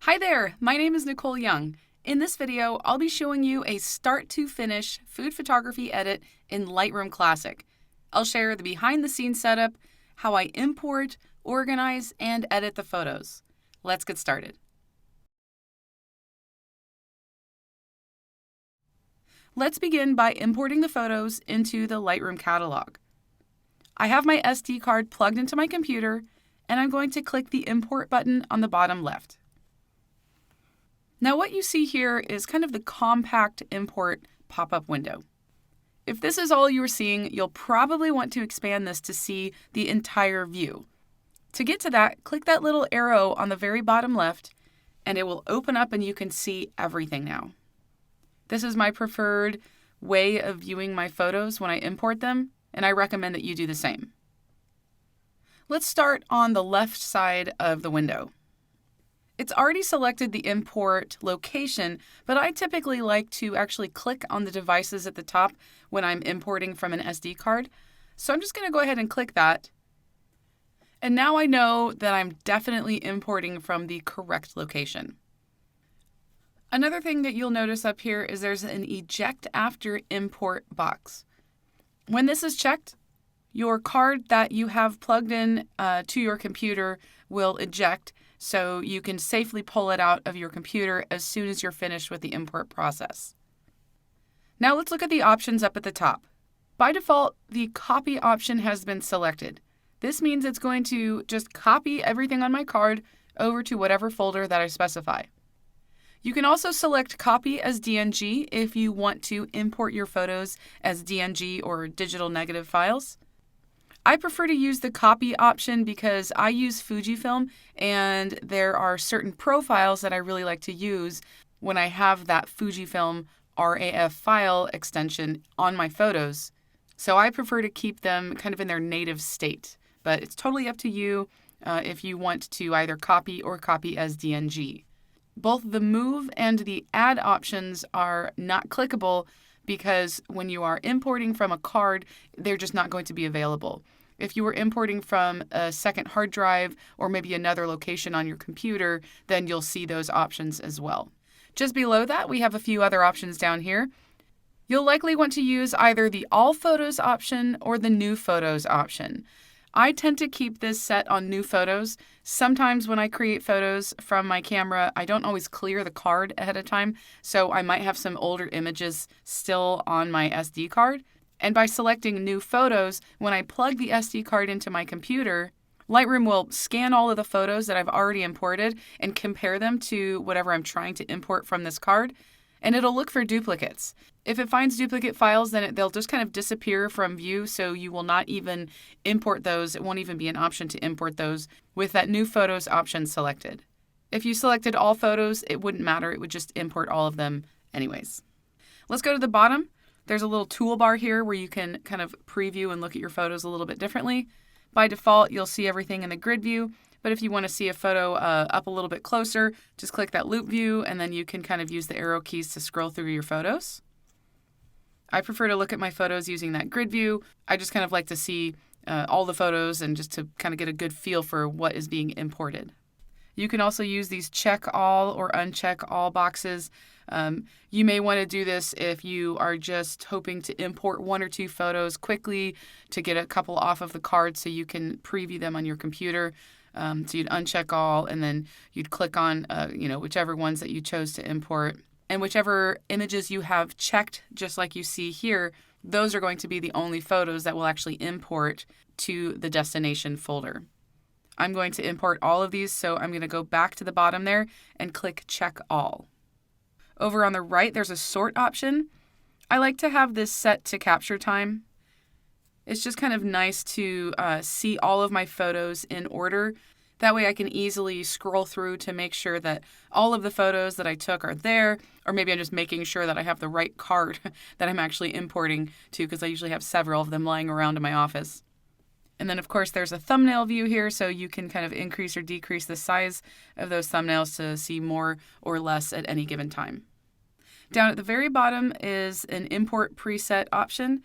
Hi there, my name is Nicole Young. In this video, I'll be showing you a start-to-finish food photography edit in Lightroom Classic. I'll share the behind-the-scenes setup, how I import, organize, and edit the photos. Let's get started. Let's begin by importing the photos into the Lightroom catalog. I have my SD card plugged into my computer, and I'm going to click the Import button on the bottom left. Now what you see here is kind of the compact import pop-up window. If this is all you're seeing, you'll probably want to expand this to see the entire view. To get to that, click that little arrow on the very bottom left, and it will open up and you can see everything now. This is my preferred way of viewing my photos when I import them, and I recommend that you do the same. Let's start on the left side of the window. It's already selected the import location, but I typically like to actually click on the devices at the top when I'm importing from an SD card. So I'm just going to go ahead and click that. And now I know that I'm definitely importing from the correct location. Another thing that you'll notice up here is there's an eject after import box. When this is checked, your card that you have plugged in to your computer will eject, so you can safely pull it out of your computer as soon as you're finished with the import process. Now let's look at the options up at the top. By default, the copy option has been selected. This means it's going to just copy everything on my card over to whatever folder that I specify. You can also select copy as DNG if you want to import your photos as DNG or digital negative files. I prefer to use the copy option because I use Fujifilm and there are certain profiles that I really like to use when I have that Fujifilm RAF file extension on my photos. So I prefer to keep them kind of in their native state, but it's totally up to you if you want to either copy or copy as DNG. Both the move and the add options are not clickable because when you are importing from a card, they're just not going to be available. If you were importing from a second hard drive or maybe another location on your computer, then you'll see those options as well. Just below that, we have a few other options down here. You'll likely want to use either the All Photos option or the New Photos option. I tend to keep this set on New Photos. Sometimes when I create photos from my camera, I don't always clear the card ahead of time, so I might have some older images still on my SD card. And by selecting New Photos, when I plug the SD card into my computer, Lightroom will scan all of the photos that I've already imported and compare them to whatever I'm trying to import from this card, and it'll look for duplicates. If it finds duplicate files, then they'll just kind of disappear from view, so you will not even import those. It won't even be an option to import those with that New Photos option selected. If you selected All Photos, it wouldn't matter. It would just import all of them anyways. Let's go to the bottom. There's a little toolbar here where you can kind of preview and look at your photos a little bit differently. By default, you'll see everything in the grid view, but if you want to see a photo up a little bit closer, just click that loop view, and then you can kind of use the arrow keys to scroll through your photos. I prefer to look at my photos using that grid view. I just kind of like to see all the photos and just to kind of get a good feel for what is being imported. You can also use these check all or uncheck all boxes. You may want to do this if you are just hoping to import one or two photos quickly to get a couple off of the card so you can preview them on your computer. So you'd uncheck all and then you'd click on whichever ones that you chose to import. And whichever images you have checked, just like you see here, those are going to be the only photos that will actually import to the destination folder. I'm going to import all of these, so I'm going to go back to the bottom there and click Check All. Over on the right, there's a Sort option. I like to have this set to capture time. It's just kind of nice to see all of my photos in order. That way I can easily scroll through to make sure that all of the photos that I took are there, or maybe I'm just making sure that I have the right card that I'm actually importing to, because I usually have several of them lying around in my office. And then, of course, there's a thumbnail view here, so you can kind of increase or decrease the size of those thumbnails to see more or less at any given time. Down at the very bottom is an import preset option.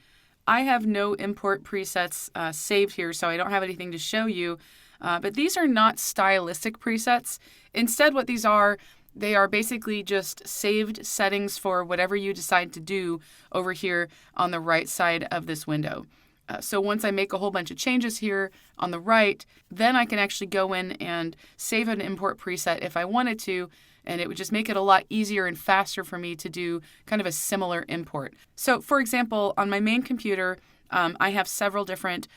I have no import presets saved here, so I don't have anything to show you. But these are not stylistic presets. Instead, what these are, they are basically just saved settings for whatever you decide to do over here on the right side of this window. So once I make a whole bunch of changes here on the right, then I can actually go in and save an import preset if I wanted to, and it would just make it a lot easier and faster for me to do kind of a similar import. So for example, on my main computer, I have several different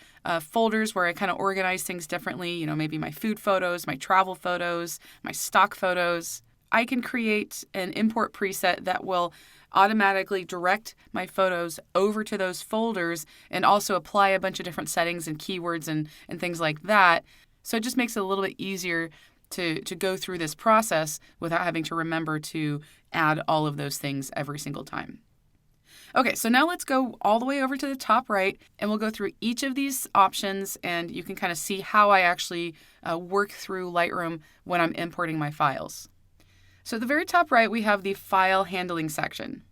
folders where I kind of organize things differently, maybe my food photos, my travel photos, my stock photos. I can create an import preset that will automatically direct my photos over to those folders and also apply a bunch of different settings and keywords and things like that. So it just makes it a little bit easier to go through this process without having to remember to add all of those things every single time. Okay, so now let's go all the way over to the top right, and we'll go through each of these options, and you can kind of see how I actually work through Lightroom when I'm importing my files. So at the very top right, we have the File Handling section.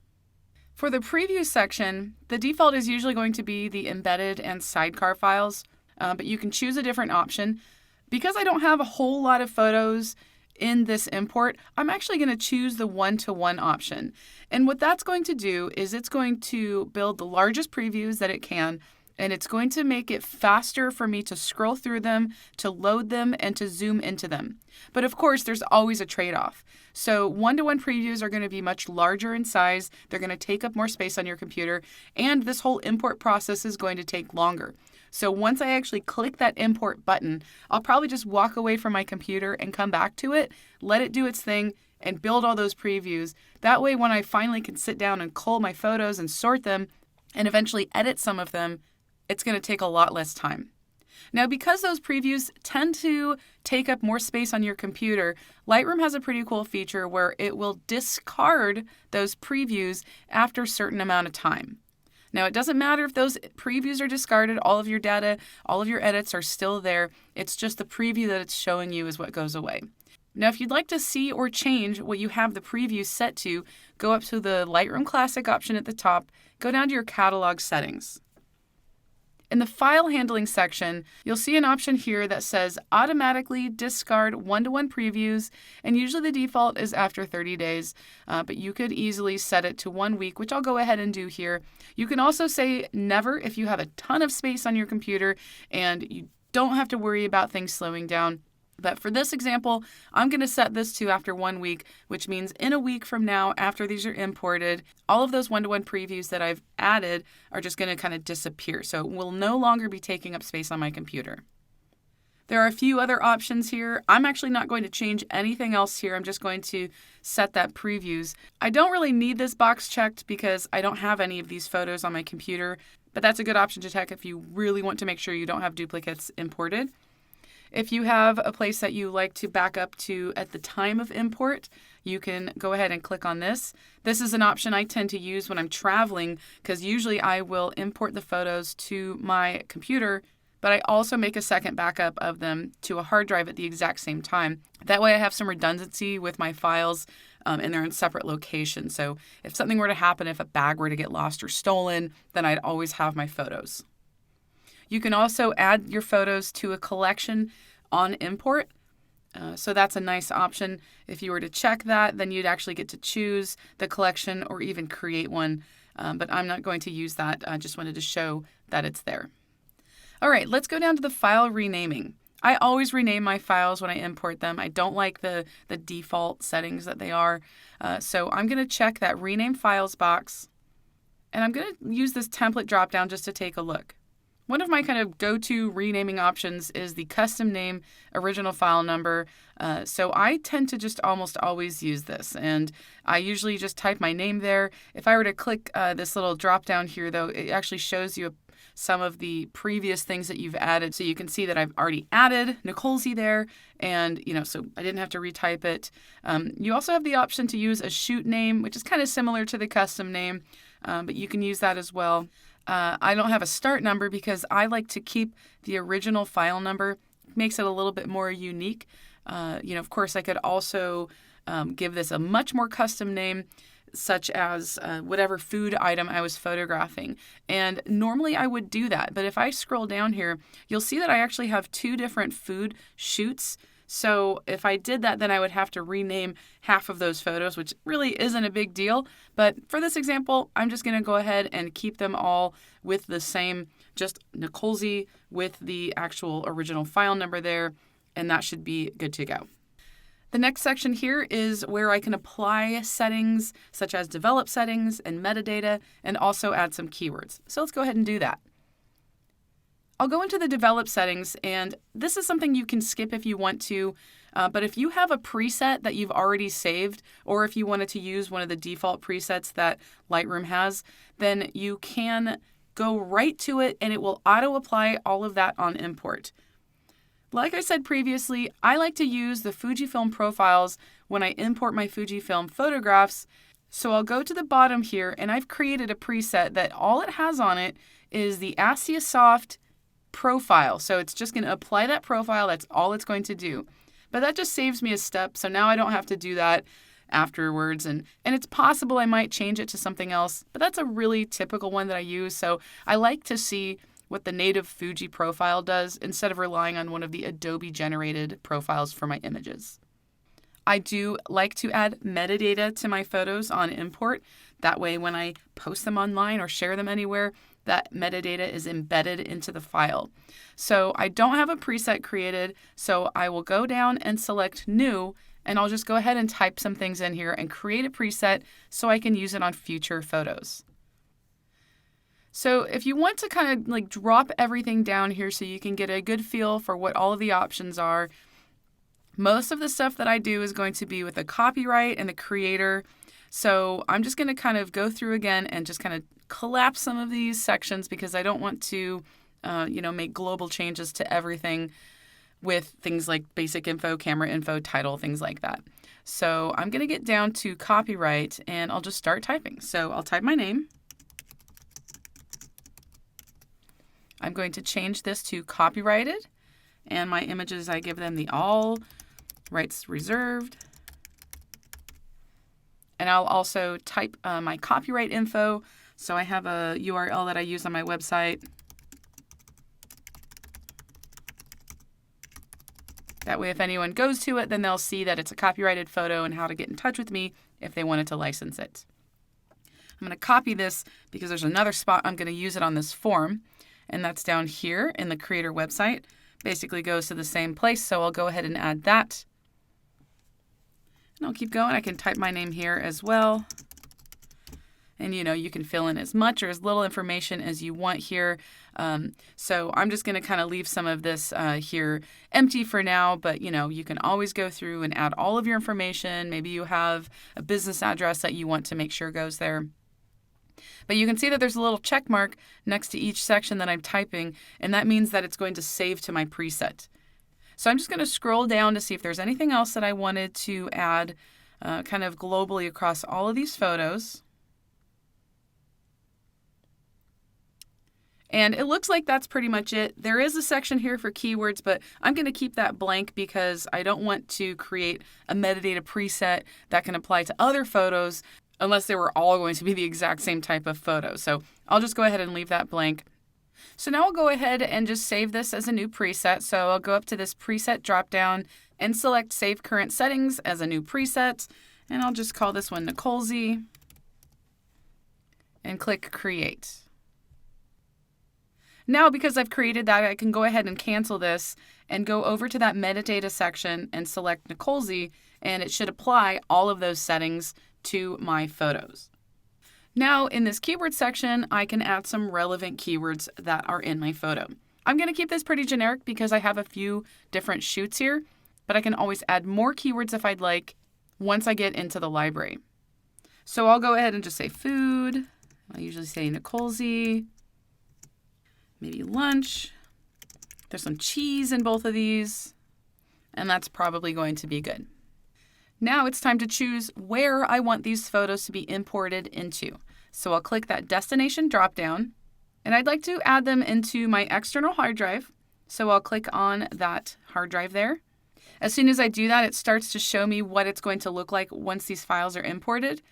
For the Preview section, the default is usually going to be the embedded and sidecar files, but you can choose a different option. Because I don't have a whole lot of photos in this import, I'm actually going to choose the one-to-one option. And what that's going to do is it's going to build the largest previews that it can, and it's going to make it faster for me to scroll through them, to load them, and to zoom into them. But of course, there's always a trade-off. So one-to-one previews are going to be much larger in size, they're going to take up more space on your computer, and this whole import process is going to take longer. So once I actually click that import button, I'll probably just walk away from my computer and come back to it, let it do its thing, and build all those previews. That way, when I finally can sit down and cull my photos and sort them, and eventually edit some of them, it's going to take a lot less time. Now, because those previews tend to take up more space on your computer, Lightroom has a pretty cool feature where it will discard those previews after a certain amount of time. Now, it doesn't matter if those previews are discarded, all of your data, all of your edits are still there. It's just the preview that it's showing you is what goes away. Now, if you'd like to see or change what you have the preview set to, go up to the Lightroom Classic option at the top, go down to your catalog settings. In the File Handling section, you'll see an option here that says automatically discard one-to-one previews, and usually the default is after 30 days, but you could easily set it to 1 week, which I'll go ahead and do here. You can also say never if you have a ton of space on your computer and you don't have to worry about things slowing down. But for this example, I'm going to set this to after 1 week, which means in a week from now, after these are imported, all of those one-to-one previews that I've added are just going to kind of disappear. So it will no longer be taking up space on my computer. There are a few other options here. I'm actually not going to change anything else here. I'm just going to set that previews. I don't really need this box checked because I don't have any of these photos on my computer, but that's a good option to check if you really want to make sure you don't have duplicates imported. If you have a place that you like to back up to at the time of import, you can go ahead and click on this. This is an option I tend to use when I'm traveling because usually I will import the photos to my computer, but I also make a second backup of them to a hard drive at the exact same time. That way I have some redundancy with my files and they're in separate locations. So if something were to happen, if a bag were to get lost or stolen, then I'd always have my photos. You can also add your photos to a collection on import. So that's a nice option. If you were to check that, then you'd actually get to choose the collection or even create one. But I'm not going to use that. I just wanted to show that it's there. All right, let's go down to the file renaming. I always rename my files when I import them. I don't like the default settings that they are. So I'm going to check that Rename Files box. And I'm going to use this template dropdown just to take a look. One of my kind of go-to renaming options is the custom name original file number. So I tend to just almost always use this, and I usually just type my name there. If I were to click this little drop-down here, though, it actually shows you some of the previous things that you've added. So you can see that I've already added Nicole's there, and so I didn't have to retype it. You also have the option to use a shoot name, which is kind of similar to the custom name, but you can use that as well. I don't have a start number because I like to keep the original file number. It makes it a little bit more unique. Of course, I could also give this a much more custom name. such as whatever food item I was photographing. And normally I would do that. But if I scroll down here, you'll see that I actually have 2 different food shoots. So if I did that, then I would have to rename half of those photos, which really isn't a big deal. But for this example, I'm just going to go ahead and keep them all with the same, just Nicole Z with the actual original file number there, and that should be good to go. The next section here is where I can apply settings such as develop settings and metadata, and also add some keywords. So let's go ahead and do that. I'll go into the develop settings, and this is something you can skip if you want to, but if you have a preset that you've already saved, or if you wanted to use one of the default presets that Lightroom has, then you can go right to it and it will auto-apply all of that on import. Like I said previously, I like to use the Fujifilm profiles when I import my Fujifilm photographs. So I'll go to the bottom here, and I've created a preset that all it has on it is the ASCII Soft profile. So it's just going to apply that profile. That's all it's going to do. But that just saves me a step. So now I don't have to do that afterwards. And it's possible I might change it to something else, but that's a really typical one that I use. So I like to see what the native Fuji profile does instead of relying on one of the Adobe generated profiles for my images. I do like to add metadata to my photos on import. That way when I post them online or share them anywhere, that metadata is embedded into the file. So I don't have a preset created, so I will go down and select new, and I'll just go ahead and type some things in here and create a preset so I can use it on future photos. So if you want to kind of like drop everything down here so you can get a good feel for what all of the options are, most of the stuff that I do is going to be with the copyright and the creator. So I'm just going to kind of go through again and just kind of collapse some of these sections because I don't want to, make global changes to everything with things like basic info, camera info, title, things like that. So I'm going to get down to copyright and I'll just start typing. So I'll type my name. I'm going to change this to copyrighted, and my images, I give them the all rights reserved. And I'll also type my copyright info. So I have a URL that I use on my website. That way, if anyone goes to it, then they'll see that it's a copyrighted photo and how to get in touch with me if they wanted to license it. I'm going to copy this because there's another spot I'm going to use it on this form. And that's down here in the creator website. Basically goes to the same place, so I'll go ahead and add that. And I'll keep going. I can type my name here as well. And you can fill in as much or as little information as you want here. So I'm just going to kind of leave some of this here empty for now, but you can always go through and add all of your information. Maybe you have a business address that you want to make sure goes there. But you can see that there's a little check mark next to each section that I'm typing, and that means that it's going to save to my preset. So I'm just going to scroll down to see if there's anything else that I wanted to add kind of globally across all of these photos. And it looks like that's pretty much it. There is a section here for keywords, but I'm going to keep that blank because I don't want to create a metadata preset that can apply to other photos unless they were all going to be the exact same type of photo. So I'll just go ahead and leave that blank. So now I'll go ahead and just save this as a new preset. So I'll go up to this preset dropdown and select Save Current Settings as a new preset. And I'll just call this one Nicole Z and click Create. Now, because I've created that, I can go ahead and cancel this and go over to that metadata section and select Nicole Z, and it should apply all of those settings to my photos. Now, in this keyword section, I can add some relevant keywords that are in my photo. I'm going to keep this pretty generic because I have a few different shoots here, but I can always add more keywords if I'd like once I get into the library. So I'll go ahead and just say food. I usually say Nicole Z. Maybe lunch. There's some cheese in both of these, and that's probably going to be good. Now it's time to choose where I want these photos to be imported into. So I'll click that destination dropdown, and I'd like to add them into my external hard drive. So I'll click on that hard drive there. As soon as I do that, it starts to show me what it's going to look like once these files are imported.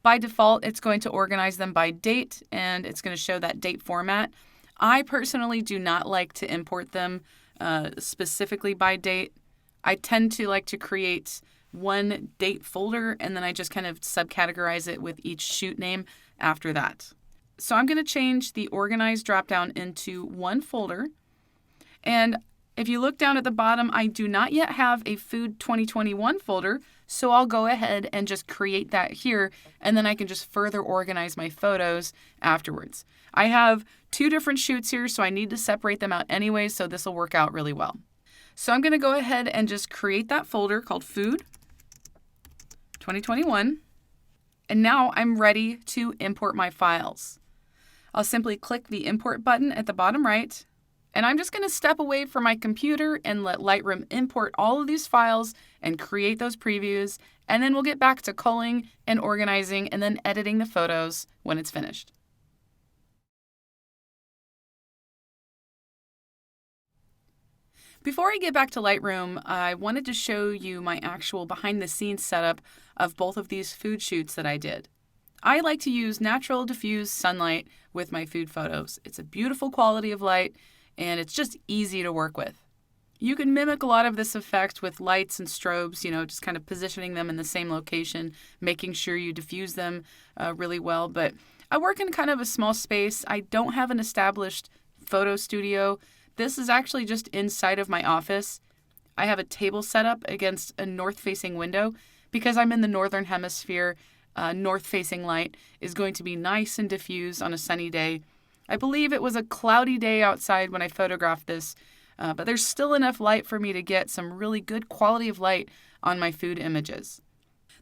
By default, it's going to organize them by date, and it's going to show that date format. I personally do not like to import them specifically by date. I tend to like to create one date folder, and then I just kind of subcategorize it with each shoot name after that. So I'm going to change the organize dropdown into one folder. And if you look down at the bottom, I do not yet have a Food 2021 folder, so I'll go ahead and just create that here, and then I can just further organize my photos afterwards. I have 2 different shoots here, so I need to separate them out anyway, so this will work out really well. So I'm going to go ahead and just create that folder called Food 2021, and now I'm ready to import my files. I'll simply click the import button at the bottom right, and I'm just going to step away from my computer and let Lightroom import all of these files and create those previews, and then we'll get back to culling and organizing and then editing the photos when it's finished. Before I get back to Lightroom, I wanted to show you my actual behind-the-scenes setup of both of these food shoots that I did. I like to use natural diffused sunlight with my food photos. It's a beautiful quality of light, and it's just easy to work with. You can mimic a lot of this effect with lights and strobes, just kind of positioning them in the same location, making sure you diffuse them really well. But I work in kind of a small space. I don't have an established photo studio. This is actually just inside of my office. I have a table set up against a north-facing window because I'm in the northern hemisphere. North-facing light is going to be nice and diffused on a sunny day. I believe it was a cloudy day outside when I photographed this, but there's still enough light for me to get some really good quality of light on my food images.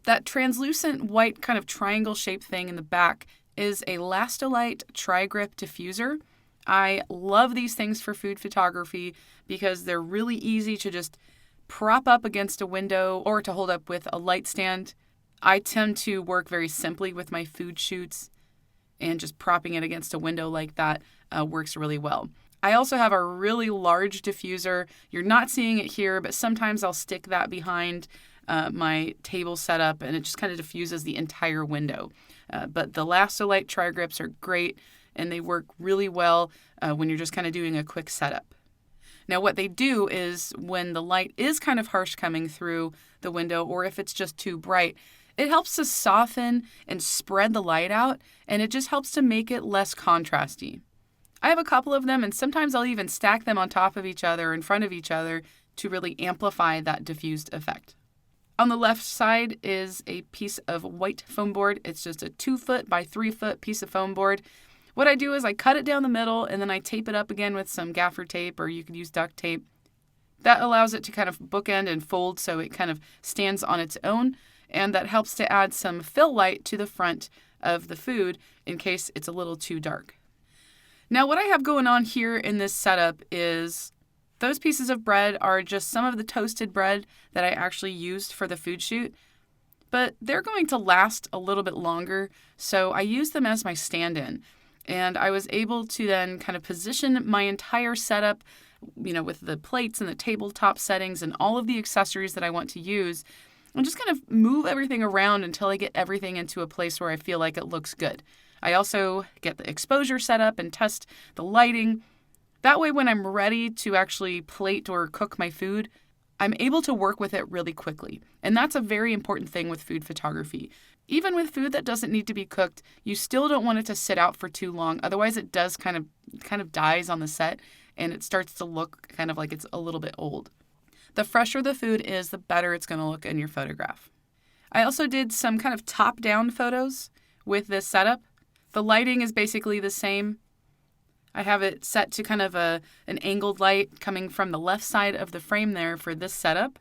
That translucent white kind of triangle-shaped thing in the back is a Lastolite Tri-Grip diffuser. I love these things for food photography because they're really easy to just prop up against a window or to hold up with a light stand. I tend to work very simply with my food shoots, and just propping it against a window like that works really well. I also have a really large diffuser. You're not seeing it here, but sometimes I'll stick that behind my table setup, and it just kind of diffuses the entire window. But the Lastolite Tri-Grips are great, and they work really well when you're just kind of doing a quick setup. Now, what they do is when the light is kind of harsh coming through the window, or if it's just too bright, it helps to soften and spread the light out, and it just helps to make it less contrasty. I have a couple of them, and sometimes I'll even stack them on top of each other, in front of each other, to really amplify that diffused effect. On the left side is a piece of white foam board. It's just a 2-foot by 3-foot piece of foam board. What I do is I cut it down the middle, and then I tape it up again with some gaffer tape, or you could use duct tape. That allows it to kind of bookend and fold so it kind of stands on its own, and that helps to add some fill light to the front of the food in case it's a little too dark. Now, what I have going on here in this setup is those pieces of bread are just some of the toasted bread that I actually used for the food shoot, but they're going to last a little bit longer, so I use them as my stand-in. And I was able to then kind of position my entire setup, with the plates and the tabletop settings and all of the accessories that I want to use, and just kind of move everything around until I get everything into a place where I feel like it looks good. I also get the exposure set up and test the lighting. That way, when I'm ready to actually plate or cook my food, I'm able to work with it really quickly. And that's a very important thing with food photography. Even with food that doesn't need to be cooked, you still don't want it to sit out for too long. Otherwise, it does kind of dies on the set, and it starts to look kind of like it's a little bit old. The fresher the food is, the better it's going to look in your photograph. I also did some kind of top-down photos with this setup. The lighting is basically the same. I have it set to kind of an angled light coming from the left side of the frame there for this setup.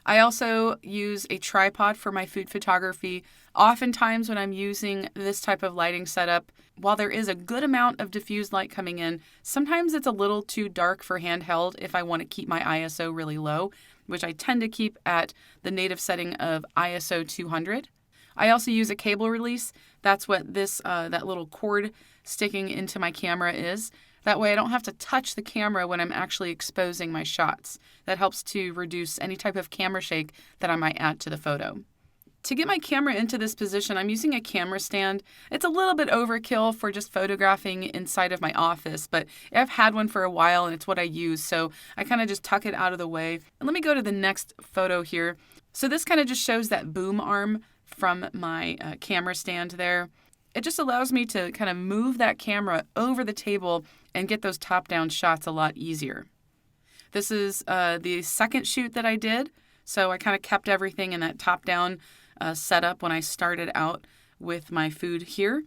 I also use a tripod for my food photography. Oftentimes when I'm using this type of lighting setup, while there is a good amount of diffused light coming in, sometimes it's a little too dark for handheld if I want to keep my ISO really low, which I tend to keep at the native setting of ISO 200. I also use a cable release. That's what this that little cord sticking into my camera is. That way I don't have to touch the camera when I'm actually exposing my shots. That helps to reduce any type of camera shake that I might add to the photo. To get my camera into this position, I'm using a camera stand. It's a little bit overkill for just photographing inside of my office, but I've had one for a while and it's what I use, so I kind of just tuck it out of the way. And let me go to the next photo here. So this kind of just shows that boom arm from my camera stand there. It just allows me to kind of move that camera over the table and get those top-down shots a lot easier. This is the second shoot that I did, so I kind of kept everything in that top-down setup when I started out with my food here.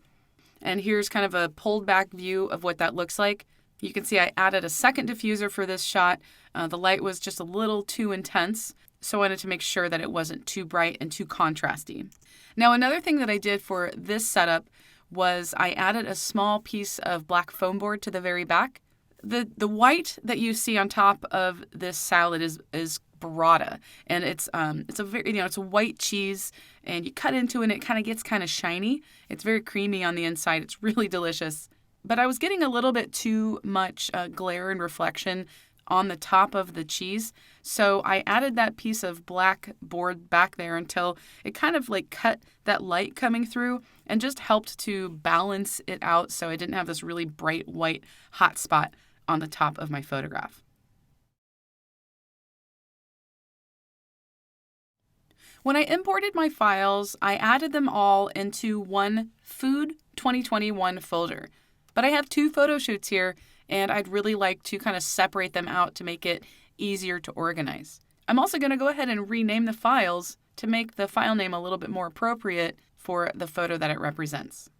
And here's kind of a pulled back view of what that looks like. You can see I added a second diffuser for this shot. The light was just a little too intense, so I wanted to make sure that it wasn't too bright and too contrasty. Now, another thing that I did for this setup was I added a small piece of black foam board to the very back. The white that you see on top of this salad is burrata, and it's a very, it's a white cheese, and you cut into it and it kind of gets kind of shiny. It's very creamy on the inside. It's really delicious. But I was getting a little bit too much glare and reflection on the top of the cheese, so I added that piece of black board back there until it kind of like cut that light coming through and just helped to balance it out so I didn't have this really bright white hot spot on the top of my photograph. When I imported my files, I added them all into one Food 2021 folder. But I have two photo shoots here, and I'd really like to kind of separate them out to make it easier to organize. I'm also going to go ahead and rename the files to make the file name a little bit more appropriate for the photo that it represents.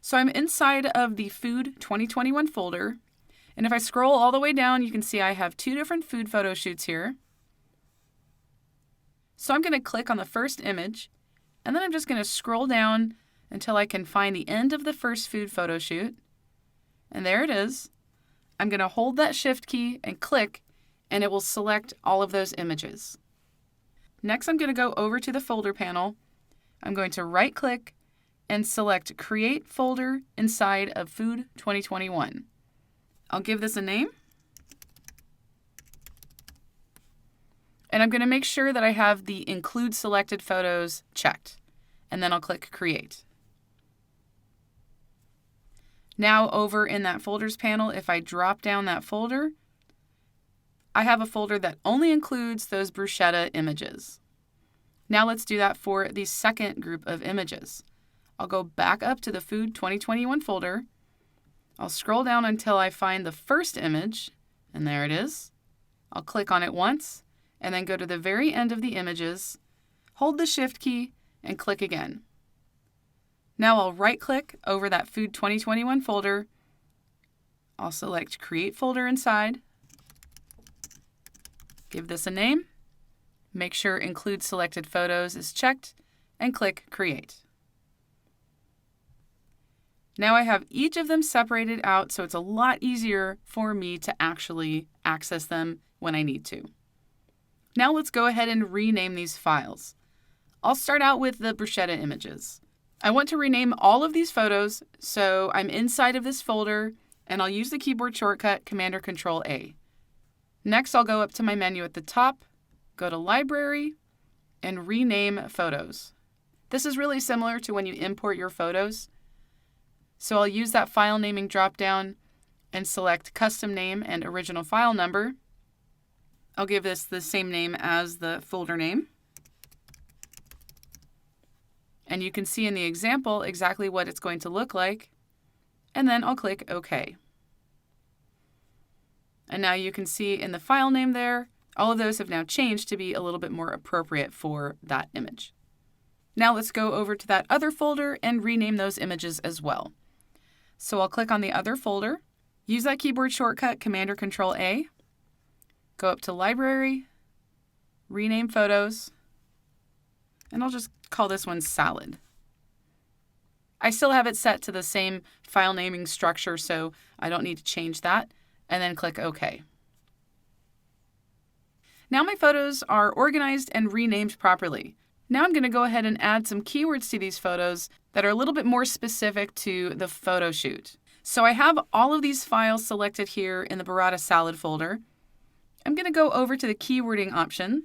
So I'm inside of the Food 2021 folder, and if I scroll all the way down, you can see I have two different food photo shoots here. So I'm going to click on the first image, and then I'm just going to scroll down until I can find the end of the first food photo shoot. And there it is. I'm going to hold that shift key and click, and it will select all of those images. Next, I'm going to go over to the folder panel. I'm going to right click and select Create Folder inside of Food 2021. I'll give this a name. And I'm going to make sure that I have the Include Selected Photos checked. And then I'll click Create. Now over in that Folders panel, if I drop down that folder, I have a folder that only includes those bruschetta images. Now let's do that for the second group of images. I'll go back up to the Food 2021 folder. I'll scroll down until I find the first image, and there it is. I'll click on it once, and then go to the very end of the images, hold the Shift key, and click again. Now I'll right-click over that Food 2021 folder. I'll select Create Folder inside, give this a name, make sure Include Selected Photos is checked, and click Create. Now I have each of them separated out, so it's a lot easier for me to actually access them when I need to. Now let's go ahead and rename these files. I'll start out with the bruschetta images. I want to rename all of these photos, so I'm inside of this folder, and I'll use the keyboard shortcut Command-or-Control-A. Next, I'll go up to my menu at the top, go to Library, and Rename Photos. This is really similar to when you import your photos. So I'll use that file naming dropdown and select Custom Name and Original File Number. I'll give this the same name as the folder name. And you can see in the example exactly what it's going to look like. And then I'll click OK. And now you can see in the file name there, all of those have now changed to be a little bit more appropriate for that image. Now let's go over to that other folder and rename those images as well. So I'll click on the other folder, use that keyboard shortcut Command-or-Control-A, go up to Library, Rename Photos, and I'll just call this one Salad. I still have it set to the same file naming structure, so I don't need to change that, and then click OK. Now my photos are organized and renamed properly. Now I'm going to go ahead and add some keywords to these photos that are a little bit more specific to the photo shoot. So I have all of these files selected here in the burrata salad folder. I'm going to go over to the keywording option,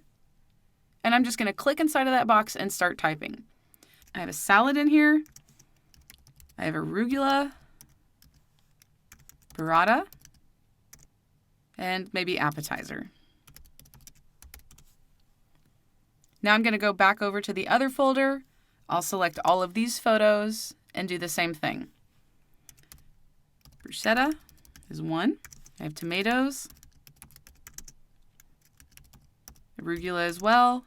and I'm just going to click inside of that box and start typing. I have a salad in here. I have arugula, burrata, and maybe appetizer. Now I'm going to go back over to the other folder. I'll select all of these photos and do the same thing. Bruschetta is one. I have tomatoes. Arugula as well.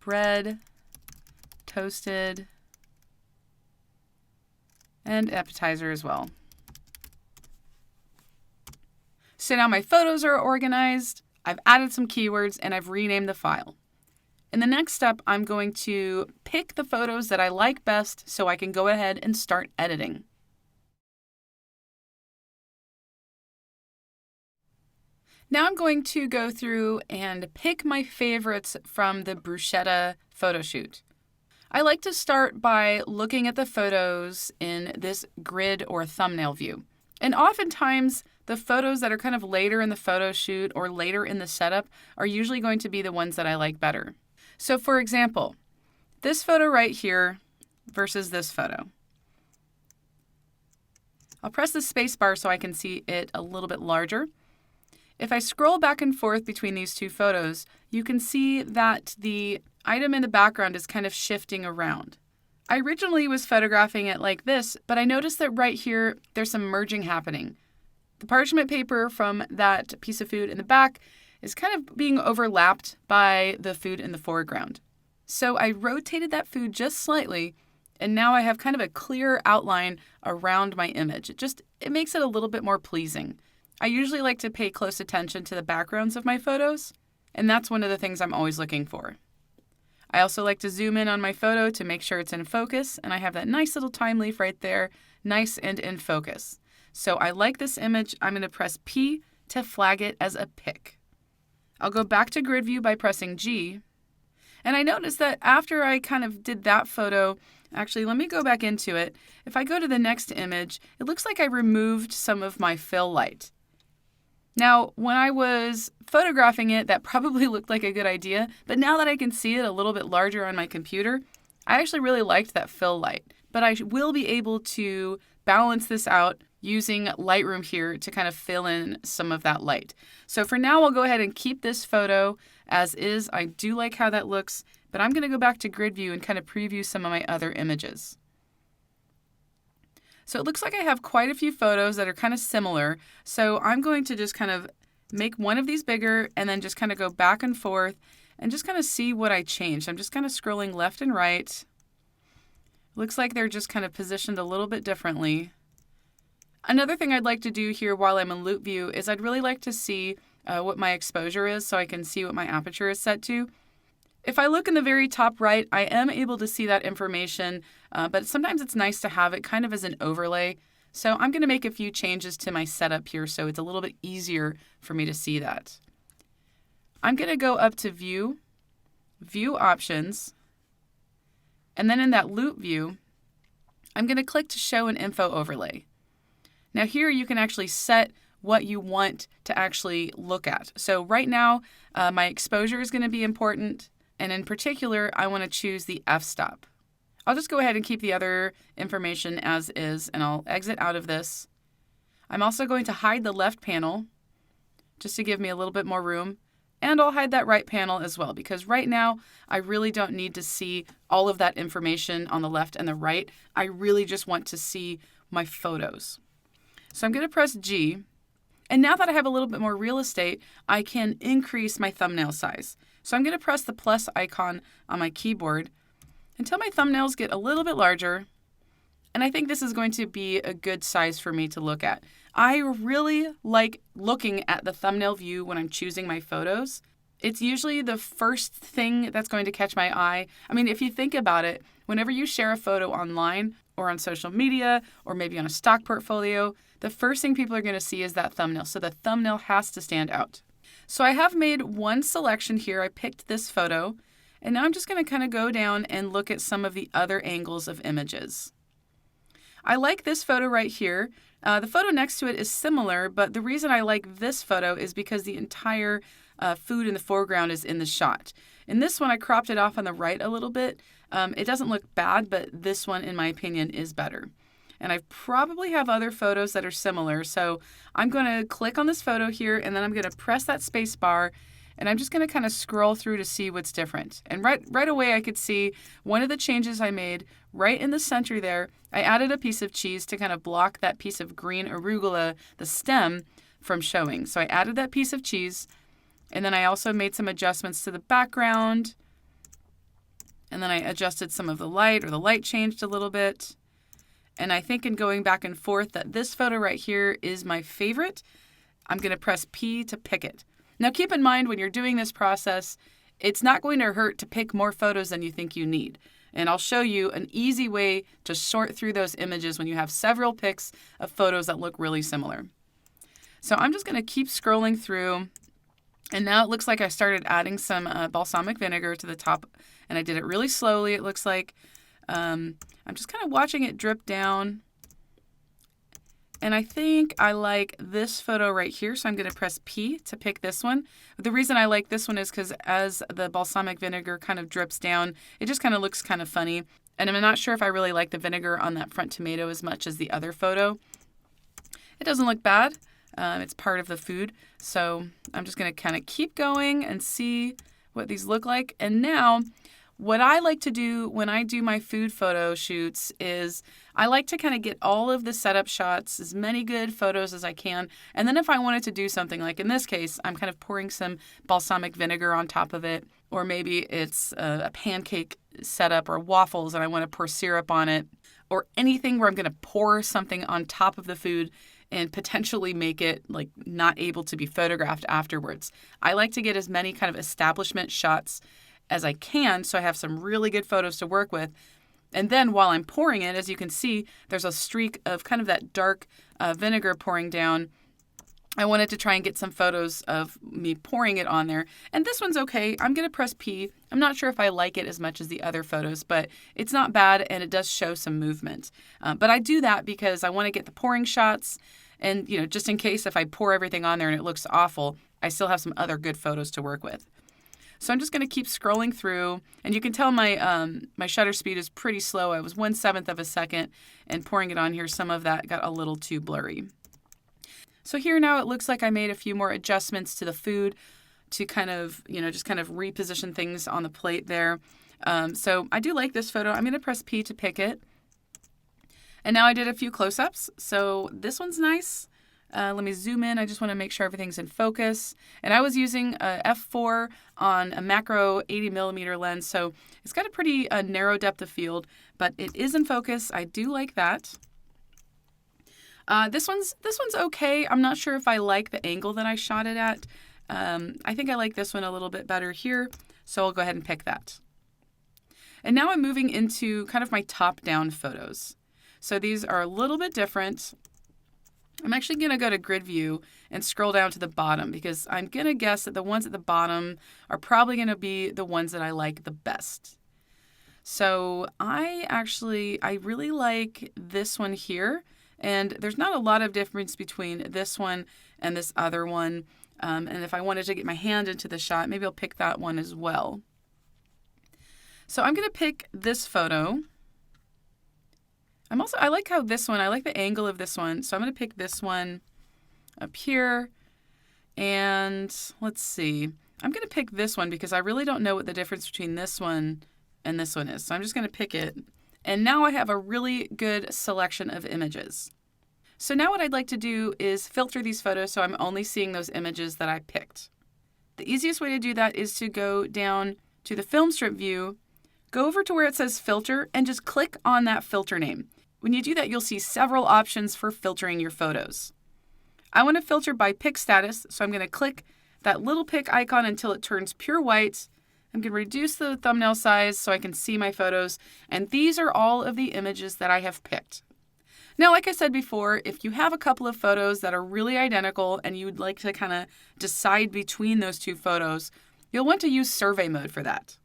Bread. Toasted. And appetizer as well. So now my photos are organized. I've added some keywords and I've renamed the file. In the next step, I'm going to pick the photos that I like best so I can go ahead and start editing. Now I'm going to go through and pick my favorites from the bruschetta photo shoot. I like to start by looking at the photos in this grid or thumbnail view. And oftentimes, the photos that are kind of later in the photo shoot or later in the setup are usually going to be the ones that I like better. So for example, this photo right here versus this photo. I'll press the space bar so I can see it a little bit larger. If I scroll back and forth between these two photos, you can see that the item in the background is kind of shifting around. I originally was photographing it like this, but I noticed that right here, there's some merging happening. The parchment paper from that piece of food in the back is kind of being overlapped by the food in the foreground. So I rotated that food just slightly, and now I have kind of a clear outline around my image. It makes it a little bit more pleasing. I usually like to pay close attention to the backgrounds of my photos, and that's one of the things I'm always looking for. I also like to zoom in on my photo to make sure it's in focus, and I have that nice little time leaf right there, nice and in focus. So I like this image. I'm going to press P to flag it as a pick. I'll go back to grid view by pressing G, and I noticed that after I kind of did that photo, actually let me go back into it. If I go to the next image, it looks like I removed some of my fill light. Now, when I was photographing it, that probably looked like a good idea, but now that I can see it a little bit larger on my computer, I actually really liked that fill light. But I will be able to balance this out using Lightroom here to kind of fill in some of that light. So for now, I'll go ahead and keep this photo as is. I do like how that looks, but I'm going to go back to grid view and kind of preview some of my other images. So it looks like I have quite a few photos that are kind of similar. So I'm going to just kind of make one of these bigger and then just kind of go back and forth and just kind of see what I changed. I'm just kind of scrolling left and right. Looks like they're just kind of positioned a little bit differently. Another thing I'd like to do here while I'm in loop view is I'd really like to see what my exposure is so I can see what my aperture is set to. If I look in the very top right, I am able to see that information, but sometimes it's nice to have it kind of as an overlay. So I'm going to make a few changes to my setup here so it's a little bit easier for me to see that. I'm going to go up to View, View Options, and then in that loop view, I'm going to click to show an info overlay. Now here you can actually set what you want to actually look at. So right now, my exposure is going to be important. And in particular, I want to choose the f-stop. I'll just go ahead and keep the other information as is, and I'll exit out of this. I'm also going to hide the left panel, just to give me a little bit more room. And I'll hide that right panel as well, because right now, I really don't need to see all of that information on the left and the right. I really just want to see my photos. So I'm going to press G. And now that I have a little bit more real estate, I can increase my thumbnail size. So I'm going to press the plus icon on my keyboard until my thumbnails get a little bit larger. And I think this is going to be a good size for me to look at. I really like looking at the thumbnail view when I'm choosing my photos. It's usually the first thing that's going to catch my eye. I mean, if you think about it, whenever you share a photo online or on social media or maybe on a stock portfolio, the first thing people are going to see is that thumbnail. So the thumbnail has to stand out. So I have made one selection here. I picked this photo, and now I'm just going to kind of go down and look at some of the other angles of images. I like this photo right here. The photo next to it is similar, but the reason I like this photo is because the entire food in the foreground is in the shot. In this one, I cropped it off on the right a little bit, It doesn't look bad, but this one, in my opinion, is better. And I probably have other photos that are similar. So I'm going to click on this photo here, and then I'm going to press that space bar, and I'm just going to kind of scroll through to see what's different. And right away I could see one of the changes I made right in the center there. I added a piece of cheese to kind of block that piece of green arugula, the stem, from showing. So I added that piece of cheese, and then I also made some adjustments to the background. And then I adjusted some of the light, or the light changed a little bit. And I think in going back and forth that this photo right here is my favorite. I'm going to press P to pick it. Now keep in mind when you're doing this process, it's not going to hurt to pick more photos than you think you need. And I'll show you an easy way to sort through those images when you have several pics of photos that look really similar. So I'm just going to keep scrolling through. And now it looks like I started adding some balsamic vinegar to the top. And I did it really slowly, it looks like. I'm just kind of watching it drip down. And I think I like this photo right here, so I'm going to press P to pick this one. The reason I like this one is because as the balsamic vinegar kind of drips down, it just kind of looks kind of funny. And I'm not sure if I really like the vinegar on that front tomato as much as the other photo. It doesn't look bad. It's part of the food. So I'm just going to kind of keep going and see what these look like. And now, what I like to do when I do my food photo shoots is I like to kind of get all of the setup shots, as many good photos as I can. And then if I wanted to do something, like in this case, I'm kind of pouring some balsamic vinegar on top of it. Or maybe it's a pancake setup or waffles and I want to pour syrup on it. Or anything where I'm going to pour something on top of the food and potentially make it like not able to be photographed afterwards. I like to get as many kind of establishment shots as I can, so I have some really good photos to work with. And then while I'm pouring it, as you can see, there's a streak of kind of that dark vinegar pouring down. I wanted to try and get some photos of me pouring it on there. And this one's okay. I'm going to press P. I'm not sure if I like it as much as the other photos, but it's not bad and it does show some movement. But I do that because I want to get the pouring shots. And, just in case if I pour everything on there and it looks awful, I still have some other good photos to work with. So I'm just going to keep scrolling through, and you can tell my shutter speed is pretty slow. I was 1/7 of a second, and pouring it on here, some of that got a little too blurry. So here now it looks like I made a few more adjustments to the food to kind of, just kind of reposition things on the plate there. So I do like this photo. I'm going to press P to pick it. And now I did a few close-ups. So this one's nice. Let me zoom in. I just want to make sure everything's in focus. And I was using a f4 on a macro 80mm lens, so it's got a pretty narrow depth of field, but it is in focus. I do like that. This one's okay. I'm not sure if I like the angle that I shot it at. I think I like this one a little bit better here, so I'll go ahead and pick that. And now I'm moving into kind of my top-down photos. So these are a little bit different. I'm actually going to go to grid view and scroll down to the bottom because I'm going to guess that the ones at the bottom are probably going to be the ones that I like the best. So I really like this one here. And there's not a lot of difference between this one and this other one. And if I wanted to get my hand into the shot, maybe I'll pick that one as well. So I'm going to pick this photo. I like how this one, I like the angle of this one. So I'm going to pick this one up here. And let's see. I'm going to pick this one because I really don't know what the difference between this one and this one is. So I'm just going to pick it. And now I have a really good selection of images. So now what I'd like to do is filter these photos so I'm only seeing those images that I picked. The easiest way to do that is to go down to the film strip view, go over to where it says filter, and just click on that filter name. When you do that, you'll see several options for filtering your photos. I want to filter by pic status, so I'm going to click that little pic icon until it turns pure white. I'm going to reduce the thumbnail size so I can see my photos, and these are all of the images that I have picked. Now, like I said before, if you have a couple of photos that are really identical and you'd like to kind of decide between those two photos, you'll want to use survey mode for that.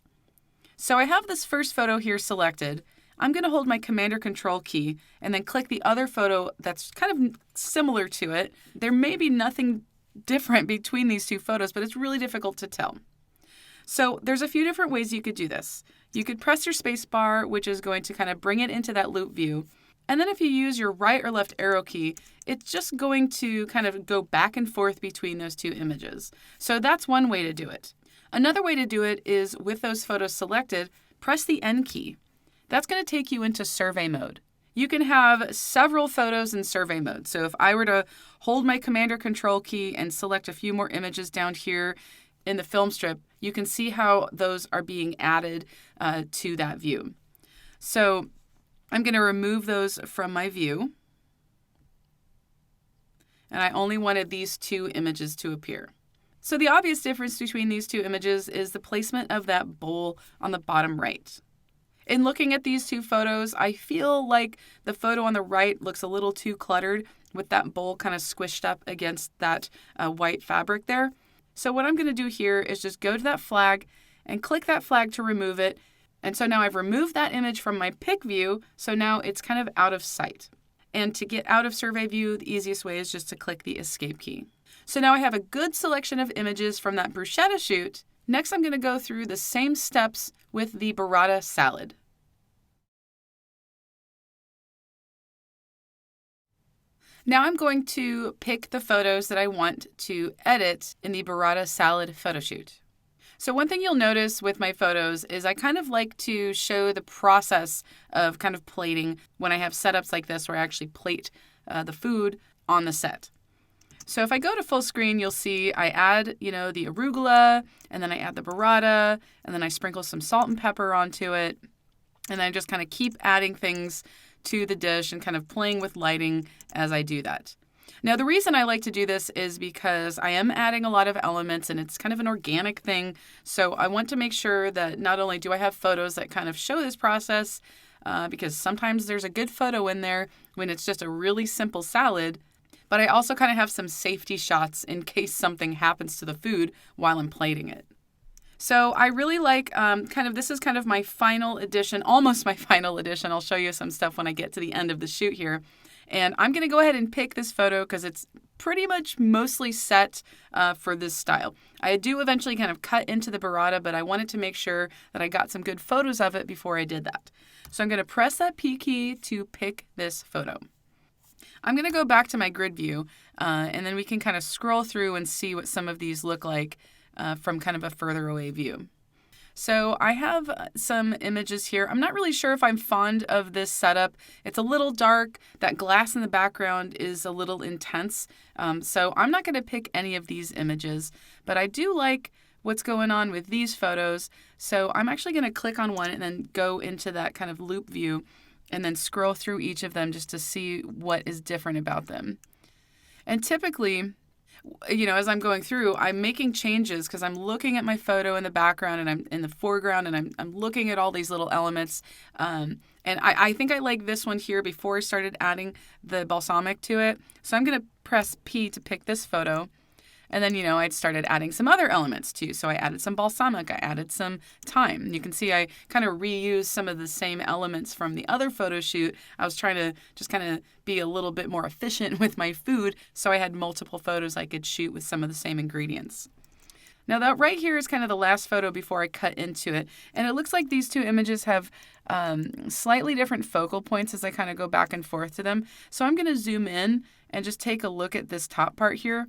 So I have this first photo here selected. I'm going to hold my Command or Control key and then click the other photo that's kind of similar to it. There may be nothing different between these two photos, but it's really difficult to tell. So there's a few different ways you could do this. You could press your space bar, which is going to kind of bring it into that loop view. And then if you use your right or left arrow key, it's just going to kind of go back and forth between those two images. So that's one way to do it. Another way to do it is with those photos selected, press the N key. That's going to take you into survey mode. You can have several photos in survey mode. So if I were to hold my Command or Control key and select a few more images down here in the film strip, you can see how those are being added to that view. So I'm going to remove those from my view. And I only wanted these two images to appear. So the obvious difference between these two images is the placement of that bowl on the bottom right. In looking at these two photos, I feel like the photo on the right looks a little too cluttered with that bowl kind of squished up against that white fabric there. So what I'm going to do here is just go to that flag and click that flag to remove it. And so now I've removed that image from my pick view, so now it's kind of out of sight. And to get out of survey view, the easiest way is just to click the escape key. So now I have a good selection of images from that bruschetta shoot. Next, I'm going to go through the same steps with the burrata salad. Now I'm going to pick the photos that I want to edit in the burrata salad photo shoot. So one thing you'll notice with my photos is I kind of like to show the process of kind of plating when I have setups like this where I actually plate the food on the set. So if I go to full screen, you'll see I add, the arugula, and then I add the burrata, and then I sprinkle some salt and pepper onto it. And then I just kind of keep adding things to the dish and kind of playing with lighting as I do that. Now, the reason I like to do this is because I am adding a lot of elements and it's kind of an organic thing. So I want to make sure that not only do I have photos that kind of show this process, because sometimes there's a good photo in there when it's just a really simple salad, but I also kind of have some safety shots in case something happens to the food while I'm plating it. So I really like this is kind of my final edition, almost my final edition. I'll show you some stuff when I get to the end of the shoot here. And I'm going to go ahead and pick this photo because it's pretty much mostly set for this style. I do eventually kind of cut into the burrata, but I wanted to make sure that I got some good photos of it before I did that. So I'm going to press that P key to pick this photo. I'm going to go back to my grid view, and then we can kind of scroll through and see what some of these look like from kind of a further away view. So I have some images here. I'm not really sure if I'm fond of this setup. It's a little dark. That glass in the background is a little intense. So I'm not going to pick any of these images, but I do like what's going on with these photos. So I'm actually going to click on one and then go into that kind of loop view and then scroll through each of them just to see what is different about them. And typically, as I'm going through, I'm making changes because I'm looking at my photo in the background and I'm in the foreground and I'm looking at all these little elements. And I think I like this one here before I started adding the balsamic to it. So I'm going to press P to pick this photo. And then, I started adding some other elements too. So I added some balsamic, I added some thyme. You can see I kind of reused some of the same elements from the other photo shoot. I was trying to just kind of be a little bit more efficient with my food, so I had multiple photos I could shoot with some of the same ingredients. Now that right here is kind of the last photo before I cut into it. And it looks like these two images have slightly different focal points as I kind of go back and forth to them. So I'm going to zoom in and just take a look at this top part here.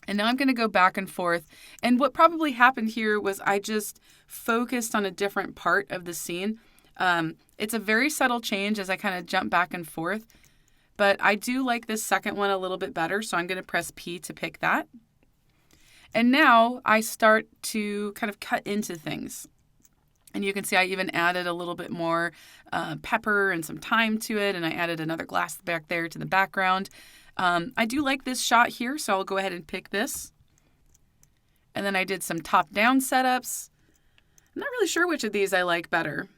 And now I'm going to go back and forth. And what probably happened here was I just focused on a different part of the scene. It's a very subtle change as I kind of jump back and forth. But I do like this second one a little bit better, so I'm going to press P to pick that. And now I start to kind of cut into things. And you can see I even added a little bit more pepper and some thyme to it. And I added another glass back there to the background. I do like this shot here, so I'll go ahead and pick this. And then I did some top-down setups. I'm not really sure which of these I like better.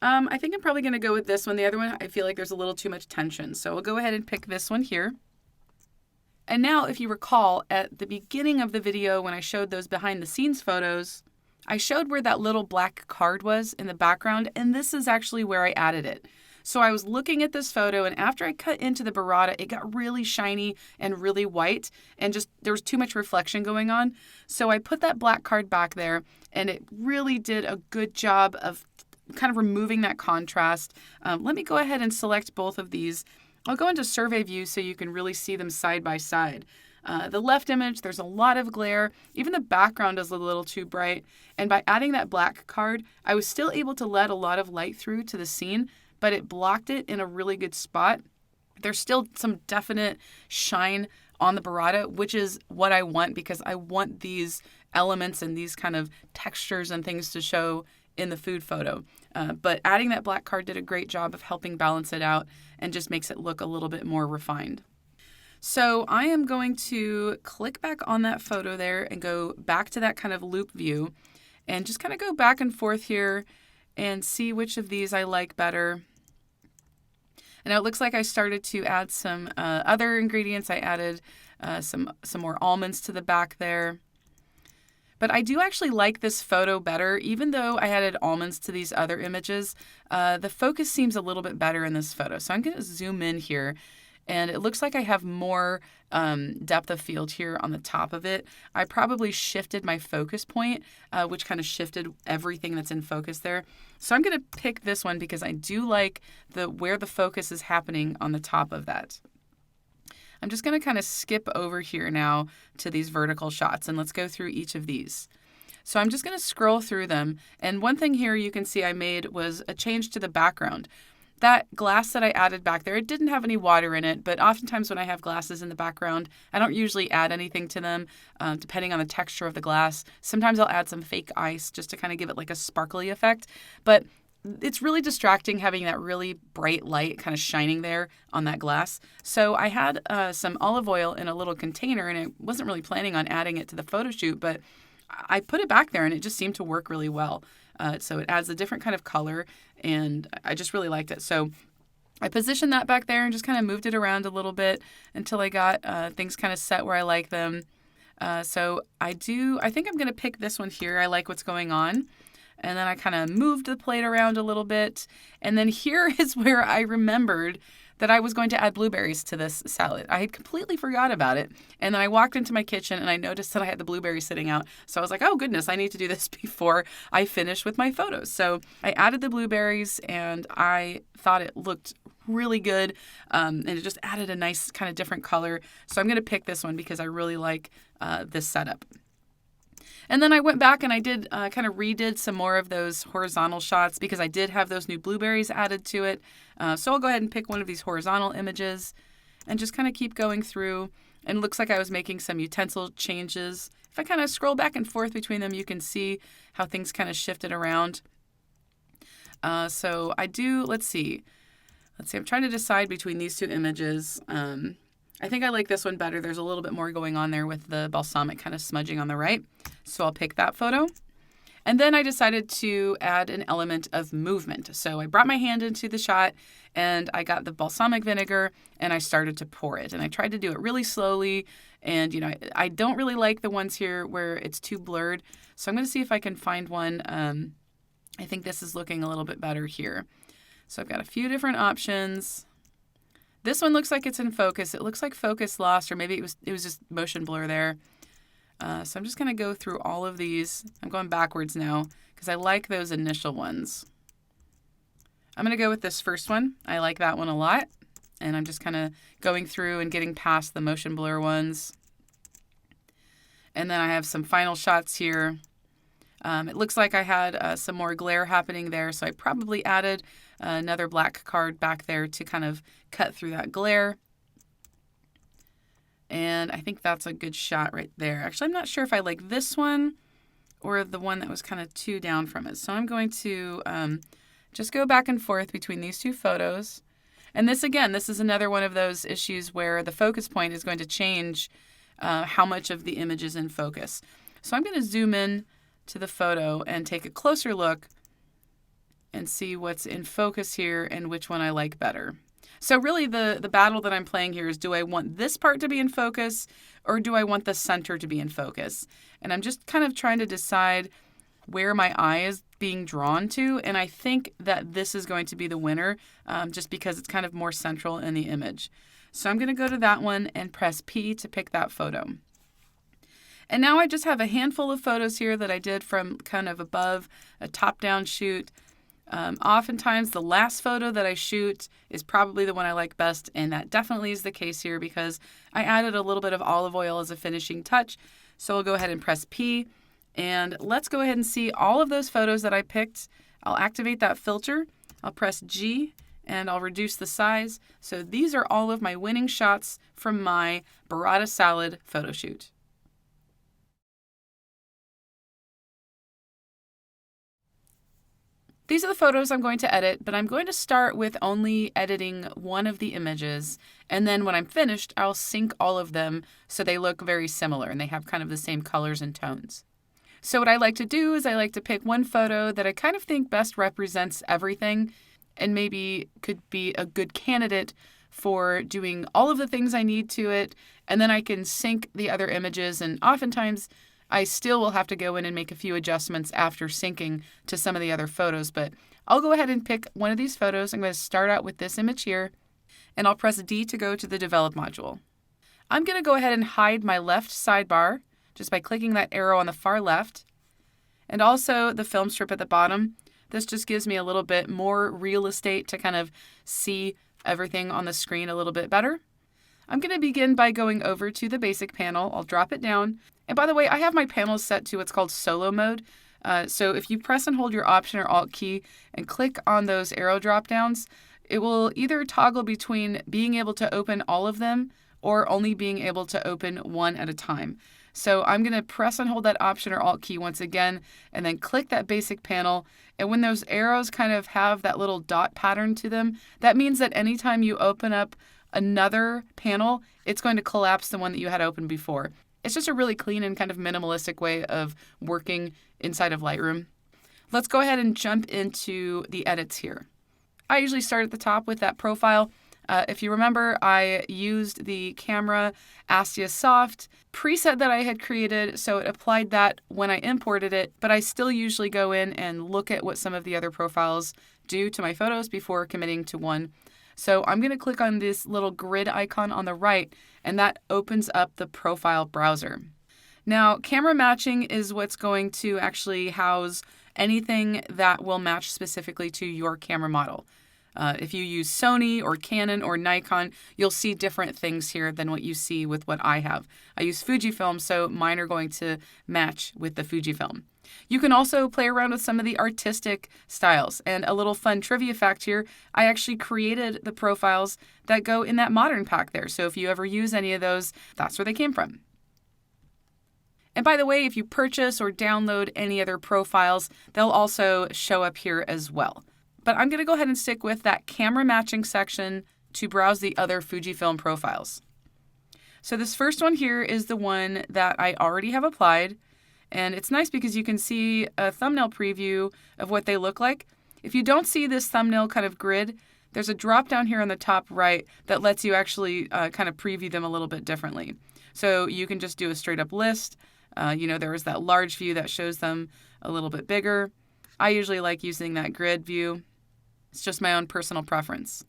I think I'm probably going to go with this one. The other one, I feel like there's a little too much tension. So we'll go ahead and pick this one here. And now, if you recall, at the beginning of the video when I showed those behind-the-scenes photos, I showed where that little black card was in the background, and this is actually where I added it. So I was looking at this photo, and after I cut into the burrata, it got really shiny and really white, and just there was too much reflection going on. So I put that black card back there, and it really did a good job of kind of removing that contrast. Let me go ahead and select both of these. I'll go into survey view so you can really see them side by side. The left image, there's a lot of glare. Even the background is a little too bright. And by adding that black card, I was still able to let a lot of light through to the scene, but it blocked it in a really good spot. There's still some definite shine on the burrata, which is what I want because I want these elements and these kind of textures and things to show in the food photo. But adding that black card did a great job of helping balance it out and just makes it look a little bit more refined. So I am going to click back on that photo there and go back to that kind of loop view and just kind of go back and forth here and see which of these I like better. And it looks like I started to add some other ingredients. I added some more almonds to the back there. But I do actually like this photo better, even though I added almonds to these other images. The focus seems a little bit better in this photo. So I'm going to zoom in here. And it looks like I have more depth of field here on the top of it. I probably shifted my focus point, which kind of shifted everything that's in focus there. So I'm going to pick this one because I do like where the focus is happening on the top of that. I'm just going to kind of skip over here now to these vertical shots, and let's go through each of these. So I'm just going to scroll through them. And one thing here you can see I made was a change to the background. That glass that I added back there, it didn't have any water in it, but oftentimes when I have glasses in the background, I don't usually add anything to them, depending on the texture of the glass. Sometimes I'll add some fake ice just to kind of give it like a sparkly effect, but it's really distracting having that really bright light kind of shining there on that glass. So I had some olive oil in a little container, and I wasn't really planning on adding it to the photo shoot, but I put it back there and it just seemed to work really well. So it adds a different kind of color, and I just really liked it. So I positioned that back there and just kind of moved it around a little bit until I got things kind of set where I like them. So I think I'm going to pick this one here. I like what's going on. And then I kind of moved the plate around a little bit. And then here is where I remembered that I was going to add blueberries to this salad. I had completely forgot about it. And then I walked into my kitchen and I noticed that I had the blueberries sitting out. So I was like, oh goodness, I need to do this before I finish with my photos. So I added the blueberries and I thought it looked really good. And it just added a nice kind of different color. So I'm going to pick this one because I really like this setup. And then I went back and I did kind of redid some more of those horizontal shots because I did have those new blueberries added to it. So I'll go ahead and pick one of these horizontal images and just kind of keep going through. And it looks like I was making some utensil changes. If I kind of scroll back and forth between them, you can see how things kind of shifted around. So I do, let's see, I'm trying to decide between these two images. I think I like this one better. There's a little bit more going on there with the balsamic kind of smudging on the right. So I'll pick that photo. And then I decided to add an element of movement. So I brought my hand into the shot and I got the balsamic vinegar and I started to pour it. And I tried to do it really slowly. And, I don't really like the ones here where it's too blurred. So I'm going to see if I can find one. I think this is looking a little bit better here. So I've got a few different options. This one looks like it's in focus. It looks like focus lost, or maybe it was just motion blur there. So I'm just going to go through all of these. I'm going backwards now because I like those initial ones. I'm going to go with this first one. I like that one a lot. And I'm just kind of going through and getting past the motion blur ones. And then I have some final shots here. It looks like I had some more glare happening there, so I probably added another black card back there to kind of cut through that glare. And I think that's a good shot right there. Actually, I'm not sure if I like this one or the one that was kind of too down from it. So I'm going to just go back and forth between these two photos. And this is another one of those issues where the focus point is going to change how much of the image is in focus. So I'm going to zoom in to the photo and take a closer look and see what's in focus here and which one I like better. So really the battle that I'm playing here is, do I want this part to be in focus or do I want the center to be in focus? And I'm just kind of trying to decide where my eye is being drawn to, and I think that this is going to be the winner just because it's kind of more central in the image. So I'm going to go to that one and press P to pick that photo. And now I just have a handful of photos here that I did from kind of above, a top-down shoot. Oftentimes the last photo that I shoot is probably the one I like best, and that definitely is the case here because I added a little bit of olive oil as a finishing touch. So I'll go ahead and press P, and let's go ahead and see all of those photos that I picked. I'll activate that filter. I'll press G, and I'll reduce the size. So these are all of my winning shots from my burrata salad photo shoot. These are the photos I'm going to edit, but I'm going to start with only editing one of the images, and then when I'm finished, I'll sync all of them so they look very similar and they have kind of the same colors and tones. So what I like to do is I like to pick one photo that I kind of think best represents everything and maybe could be a good candidate for doing all of the things I need to it, and then I can sync the other images, and oftentimes I still will have to go in and make a few adjustments after syncing to some of the other photos, but I'll go ahead and pick one of these photos. I'm going to start out with this image here, and I'll press D to go to the Develop module. I'm going to go ahead and hide my left sidebar just by clicking that arrow on the far left, and also the film strip at the bottom. This just gives me a little bit more real estate to kind of see everything on the screen a little bit better. I'm going to begin by going over to the basic panel. I'll drop it down. And by the way, I have my panels set to what's called solo mode. So if you press and hold your Option or Alt key and click on those arrow drop downs, it will either toggle between being able to open all of them or only being able to open one at a time. So I'm going to press and hold that Option or Alt key once again and then click that basic panel. And when those arrows kind of have that little dot pattern to them, that means that anytime you open up another panel, it's going to collapse the one that you had open before. It's just a really clean and kind of minimalistic way of working inside of Lightroom. Let's go ahead and jump into the edits here. I usually start at the top with that profile. If you remember, I used the camera Astia Soft preset that I had created, so it applied that when I imported it, but I still usually go in and look at what some of the other profiles do to my photos before committing to one. So I'm going to click on this little grid icon on the right, and that opens up the profile browser. Now, camera matching is what's going to actually house anything that will match specifically to your camera model. If you use Sony or Canon or Nikon, you'll see different things here than what you see with what I have. I use Fujifilm, so mine are going to match with the Fujifilm. You can also play around with some of the artistic styles. And a little fun trivia fact here, I actually created the profiles that go in that modern pack there. So if you ever use any of those, that's where they came from. And by the way, if you purchase or download any other profiles, they'll also show up here as well. But I'm going to go ahead and stick with that camera matching section to browse the other Fujifilm profiles. So this first one here is the one that I already have applied. And it's nice because you can see a thumbnail preview of what they look like. If you don't see this thumbnail kind of grid, there's a drop down here on the top right that lets you actually kind of preview them a little bit differently. So you can just do a straight up list. There is that large view that shows them a little bit bigger. I usually like using that grid view. It's just my own personal preference.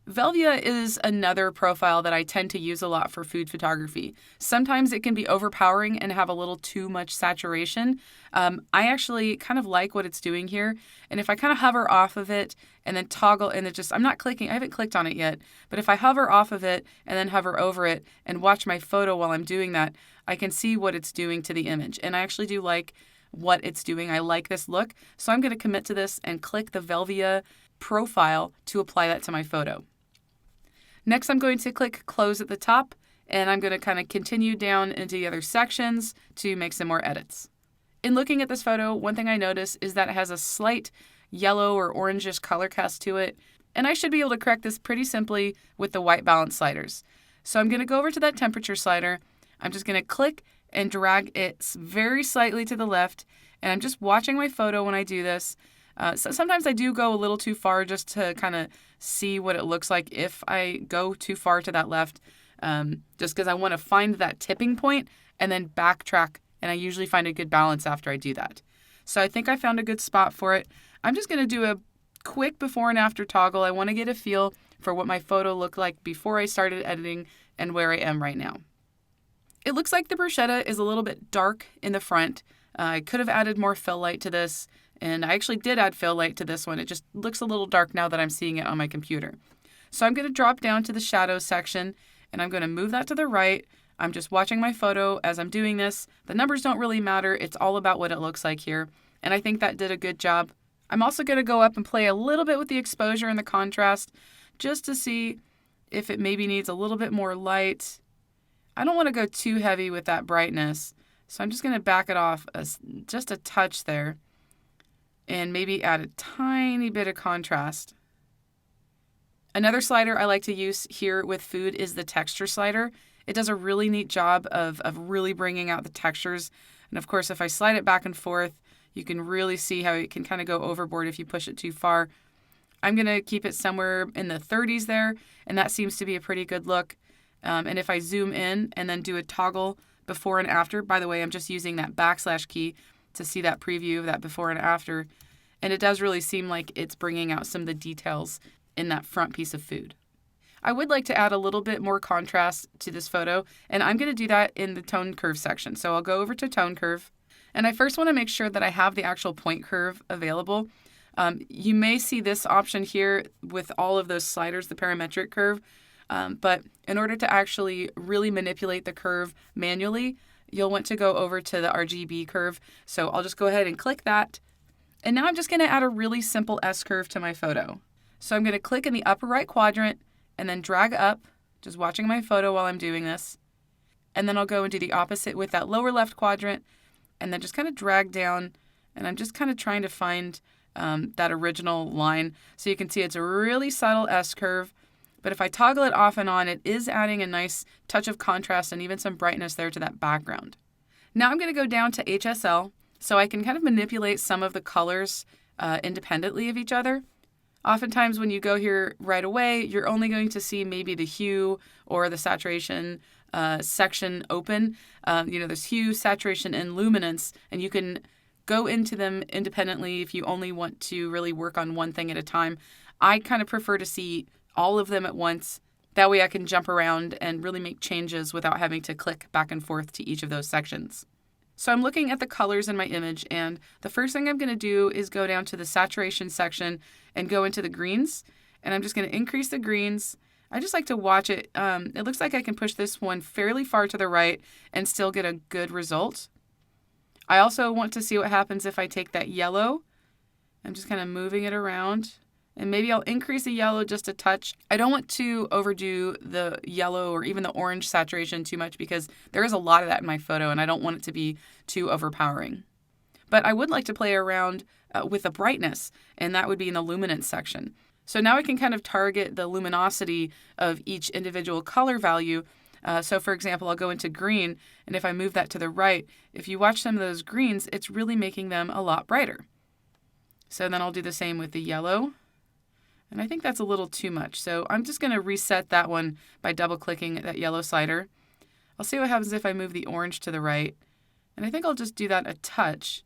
Velvia is another profile that I tend to use a lot for food photography. Sometimes it can be overpowering and have a little too much saturation. I actually kind of like what it's doing here. And if I kind of hover off of it and then toggle, and I'm not clicking, I haven't clicked on it yet, but if I hover off of it and then hover over it and watch my photo while I'm doing that, I can see what it's doing to the image. And I actually do like what it's doing. I like this look. So I'm going to commit to this and click the Velvia profile to apply that to my photo. Next, I'm going to click Close at the top, and I'm going to kind of continue down into the other sections to make some more edits. In looking at this photo, one thing I notice is that it has a slight yellow or orangish color cast to it, and I should be able to correct this pretty simply with the white balance sliders. So I'm going to go over to that temperature slider. I'm just going to click and drag it very slightly to the left, and I'm just watching my photo when I do this. So sometimes I do go a little too far just to kind of see what it looks like if I go too far to that left, just because I want to find that tipping point and then backtrack and I usually find a good balance after I do that. So I think I found a good spot for it. I'm just going to do a quick before and after toggle. I want to get a feel for what my photo looked like before I started editing and where I am right now. It looks like the bruschetta is a little bit dark in the front. I could have added more fill light to this, and I actually did add fill light to this one. It just looks a little dark now that I'm seeing it on my computer. So I'm going to drop down to the shadows section, and I'm going to move that to the right. I'm just watching my photo as I'm doing this. The numbers don't really matter. It's all about what it looks like here, and I think that did a good job. I'm also going to go up and play a little bit with the exposure and the contrast just to see if it maybe needs a little bit more light. I don't want to go too heavy with that brightness, so I'm just going to back it off just a touch there and maybe add a tiny bit of contrast. Another slider I like to use here with food is the texture slider. It does a really neat job of really bringing out the textures. And of course, if I slide it back and forth, you can really see how it can kind of go overboard if you push it too far. I'm going to keep it somewhere in the 30s there, and that seems to be a pretty good look. And if I zoom in and then do a toggle before and after, by the way, I'm just using that / key to see that preview of that before and after. And it does really seem like it's bringing out some of the details in that front piece of food. I would like to add a little bit more contrast to this photo, and I'm going to do that in the tone curve section. So I'll go over to tone curve, and I first want to make sure that I have the actual point curve available. You may see this option here with all of those sliders, the parametric curve, but in order to actually really manipulate the curve manually, you'll want to go over to the RGB curve. So I'll just go ahead and click that. And now I'm just going to add a really simple S-curve to my photo. So I'm going to click in the upper right quadrant and then drag up, just watching my photo while I'm doing this. And then I'll go and do the opposite with that lower left quadrant and then just kind of drag down. And I'm just kind of trying to find that original line. So you can see it's a really subtle S-curve. But if I toggle it off and on, it is adding a nice touch of contrast and even some brightness there to that background. Now I'm going to go down to HSL so I can kind of manipulate some of the colors independently of each other. Oftentimes when you go here right away, you're only going to see maybe the hue or the saturation section open. There's hue, saturation, and luminance, and you can go into them independently if you only want to really work on one thing at a time. I kind of prefer to see all of them at once. That way I can jump around and really make changes without having to click back and forth to each of those sections. So I'm looking at the colors in my image, and the first thing I'm going to do is go down to the saturation section and go into the greens, and I'm just going to increase the greens. I just like to watch it. It looks like I can push this one fairly far to the right and still get a good result. I also want to see what happens if I take that yellow. I'm just kind of moving it around. And maybe I'll increase the yellow just a touch. I don't want to overdo the yellow or even the orange saturation too much because there is a lot of that in my photo and I don't want it to be too overpowering. But I would like to play around with the brightness, and that would be in the luminance section. So now I can kind of target the luminosity of each individual color value. So for example, I'll go into green, and if I move that to the right, if you watch some of those greens, it's really making them a lot brighter. So then I'll do the same with the yellow. And I think that's a little too much. So I'm just going to reset that one by double-clicking that yellow slider. I'll see what happens if I move the orange to the right. And I think I'll just do that a touch.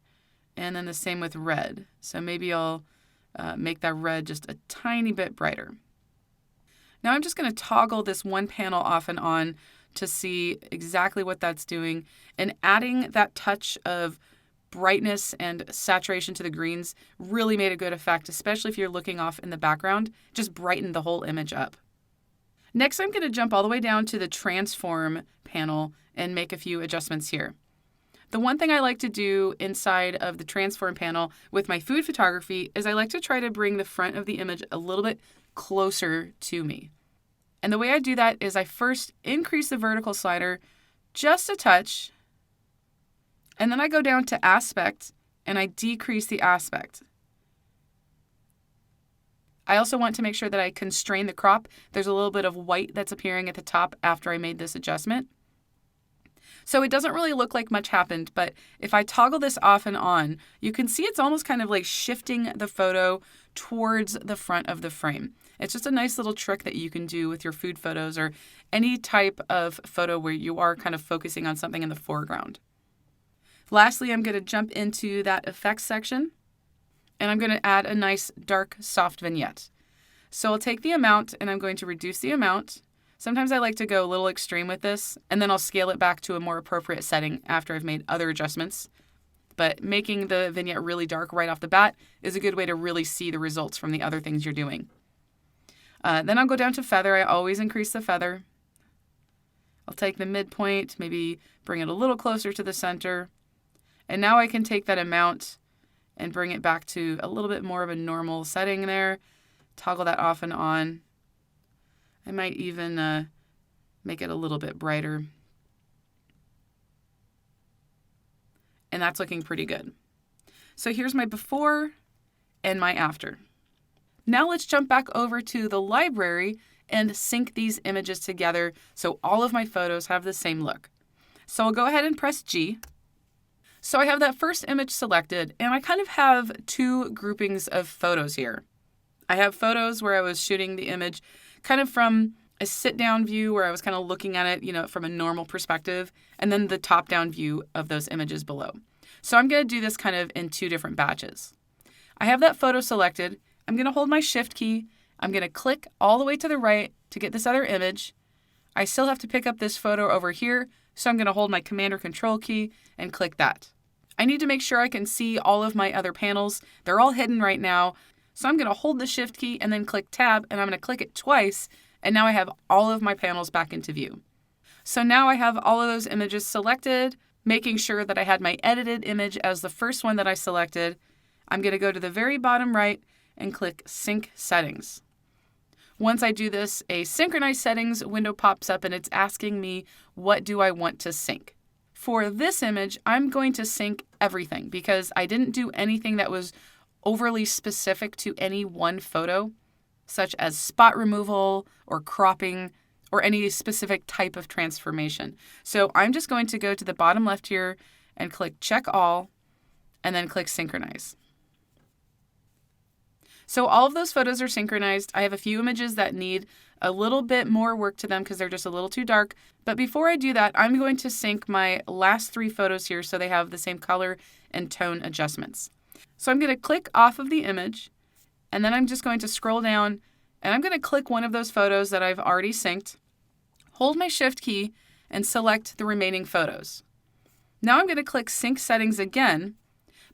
And then the same with red. So maybe I'll make that red just a tiny bit brighter. Now I'm just going to toggle this one panel off and on to see exactly what that's doing. And adding that touch of brightness and saturation to the greens really made a good effect, especially if you're looking off in the background. Just brightened the whole image up. Next, I'm going to jump all the way down to the transform panel and make a few adjustments here. The one thing I like to do inside of the transform panel with my food photography is I like to try to bring the front of the image a little bit closer to me. And the way I do that is I first increase the vertical slider just a touch, and then I go down to aspect and I decrease the aspect. I also want to make sure that I constrain the crop. There's a little bit of white that's appearing at the top after I made this adjustment. So it doesn't really look like much happened, but if I toggle this off and on, you can see it's almost kind of like shifting the photo towards the front of the frame. It's just a nice little trick that you can do with your food photos or any type of photo where you are kind of focusing on something in the foreground. Lastly, I'm going to jump into that effects section, and I'm going to add a nice dark soft vignette. So I'll take the amount and I'm going to reduce the amount. Sometimes I like to go a little extreme with this, and then I'll scale it back to a more appropriate setting after I've made other adjustments. But making the vignette really dark right off the bat is a good way to really see the results from the other things you're doing. Then I'll go down to feather. I always increase the feather. I'll take the midpoint, maybe bring it a little closer to the center. And now I can take that amount and bring it back to a little bit more of a normal setting there. Toggle that off and on. I might even make it a little bit brighter. And that's looking pretty good. So here's my before and my after. Now let's jump back over to the library and sync these images together so all of my photos have the same look. So I'll go ahead and press G. So I have that first image selected, and I kind of have two groupings of photos here. I have photos where I was shooting the image kind of from a sit-down view where I was kind of looking at it, from a normal perspective, and then the top-down view of those images below. So I'm going to do this kind of in two different batches. I have that photo selected. I'm going to hold my Shift key. I'm going to click all the way to the right to get this other image. I still have to pick up this photo over here, so I'm going to hold my Command or Control key and click that. I need to make sure I can see all of my other panels. They're all hidden right now, so I'm going to hold the Shift key and then click Tab, and I'm going to click it twice, and now I have all of my panels back into view. So now I have all of those images selected, making sure that I had my edited image as the first one that I selected. I'm going to go to the very bottom right and click Sync Settings. Once I do this, a Synchronize Settings window pops up and it's asking me, what do I want to sync? For this image, I'm going to sync everything because I didn't do anything that was overly specific to any one photo, such as spot removal or cropping or any specific type of transformation. So I'm just going to go to the bottom left here and click Check All and then click Synchronize. So all of those photos are synchronized. I have a few images that need a little bit more work to them because they're just a little too dark. But before I do that, I'm going to sync my last three photos here so they have the same color and tone adjustments. So I'm going to click off of the image, and then I'm just going to scroll down, and I'm going to click one of those photos that I've already synced, hold my Shift key, and select the remaining photos. Now I'm going to click Sync Settings again,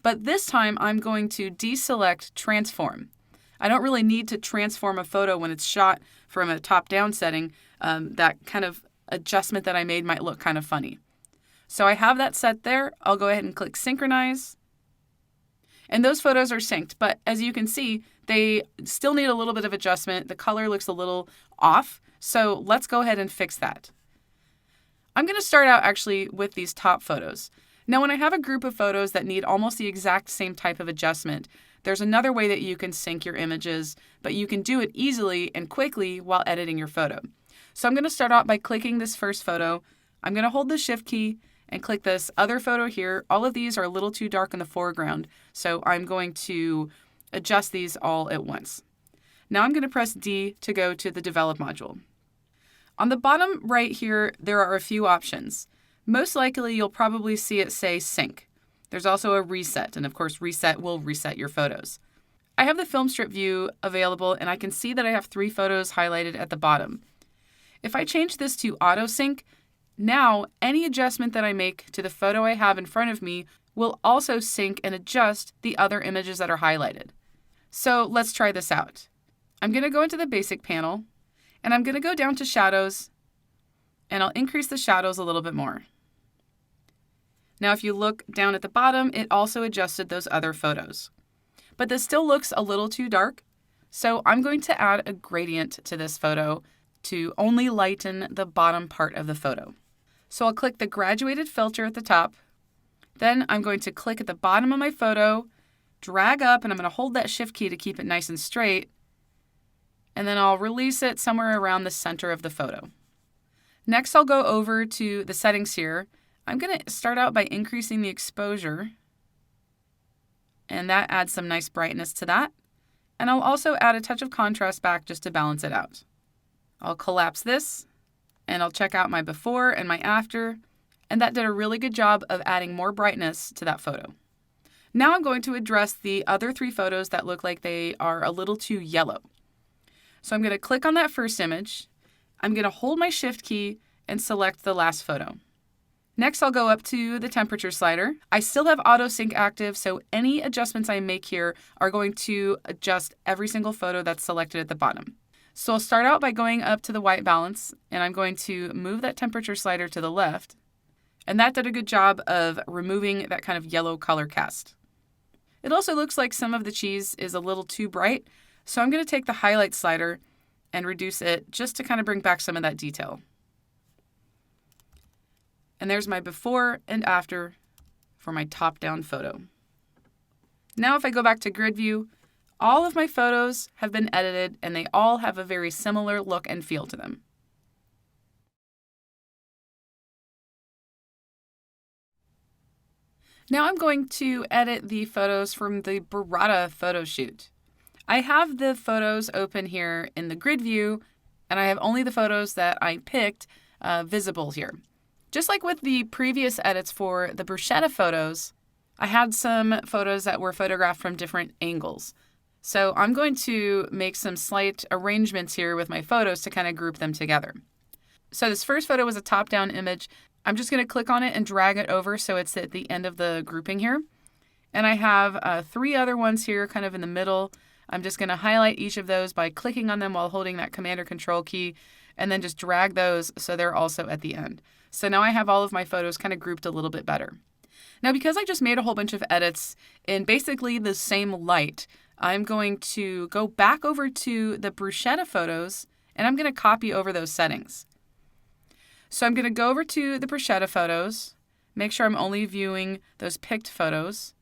but this time I'm going to deselect Transform. I don't really need to transform a photo when it's shot from a top-down setting. That kind of adjustment that I made might look kind of funny. So I have that set there. I'll go ahead and click Synchronize. And those photos are synced, but as you can see, they still need a little bit of adjustment. The color looks a little off, so let's go ahead and fix that. I'm going to start out actually with these top photos. Now, when I have a group of photos that need almost the exact same type of adjustment, there's another way that you can sync your images, but you can do it easily and quickly while editing your photo. So I'm going to start out by clicking this first photo. I'm going to hold the Shift key and click this other photo here. All of these are a little too dark in the foreground, so I'm going to adjust these all at once. Now I'm going to press D to go to the Develop module. On the bottom right here, there are a few options. Most likely, you'll probably see it say Sync. There's also a Reset, and of course, Reset will reset your photos. I have the film strip view available, and I can see that I have 3 photos highlighted at the bottom. If I change this to Auto Sync, now any adjustment that I make to the photo I have in front of me will also sync and adjust the other images that are highlighted. So let's try this out. I'm going to go into the Basic panel, and I'm going to go down to Shadows, and I'll increase the shadows a little bit more. Now, if you look down at the bottom, it also adjusted those other photos. But this still looks a little too dark, so I'm going to add a gradient to this photo to only lighten the bottom part of the photo. So I'll click the graduated filter at the top. Then I'm going to click at the bottom of my photo, drag up, and I'm going to hold that Shift key to keep it nice and straight. And then I'll release it somewhere around the center of the photo. Next, I'll go over to the settings here. I'm going to start out by increasing the exposure, and that adds some nice brightness to that. And I'll also add a touch of contrast back just to balance it out. I'll collapse this, and I'll check out my before and my after. and that did a really good job of adding more brightness to that photo. Now I'm going to address the other 3 photos that look like they are a little too yellow. So I'm going to click on that first image. I'm going to hold my Shift key and select the last photo. Next, I'll go up to the temperature slider. I still have auto sync active, so any adjustments I make here are going to adjust every single photo that's selected at the bottom. So I'll start out by going up to the white balance, and I'm going to move that temperature slider to the left. And that did a good job of removing that kind of yellow color cast. It also looks like some of the cheese is a little too bright, so I'm going to take the highlight slider and reduce it just to kind of bring back some of that detail. And there's my before and after for my top-down photo. Now if I go back to grid view, all of my photos have been edited and they all have a very similar look and feel to them. Now I'm going to edit the photos from the burrata photo shoot. I have the photos open here in the grid view, and I have only the photos that I picked visible here. Just like with the previous edits for the bruschetta photos, I had some photos that were photographed from different angles. So I'm going to make some slight arrangements here with my photos to kind of group them together. So this first photo was a top-down image. I'm just going to click on it and drag it over so it's at the end of the grouping here. And I have 3 other ones here kind of in the middle. I'm just going to highlight each of those by clicking on them while holding that Command or Control key, and then just drag those so they're also at the end. So now I have all of my photos kind of grouped a little bit better. Now because I just made a whole bunch of edits in basically the same light, I'm going to go back over to the bruschetta photos and I'm going to copy over those settings. So I'm going to go over to the bruschetta photos, make sure I'm only viewing those picked photos.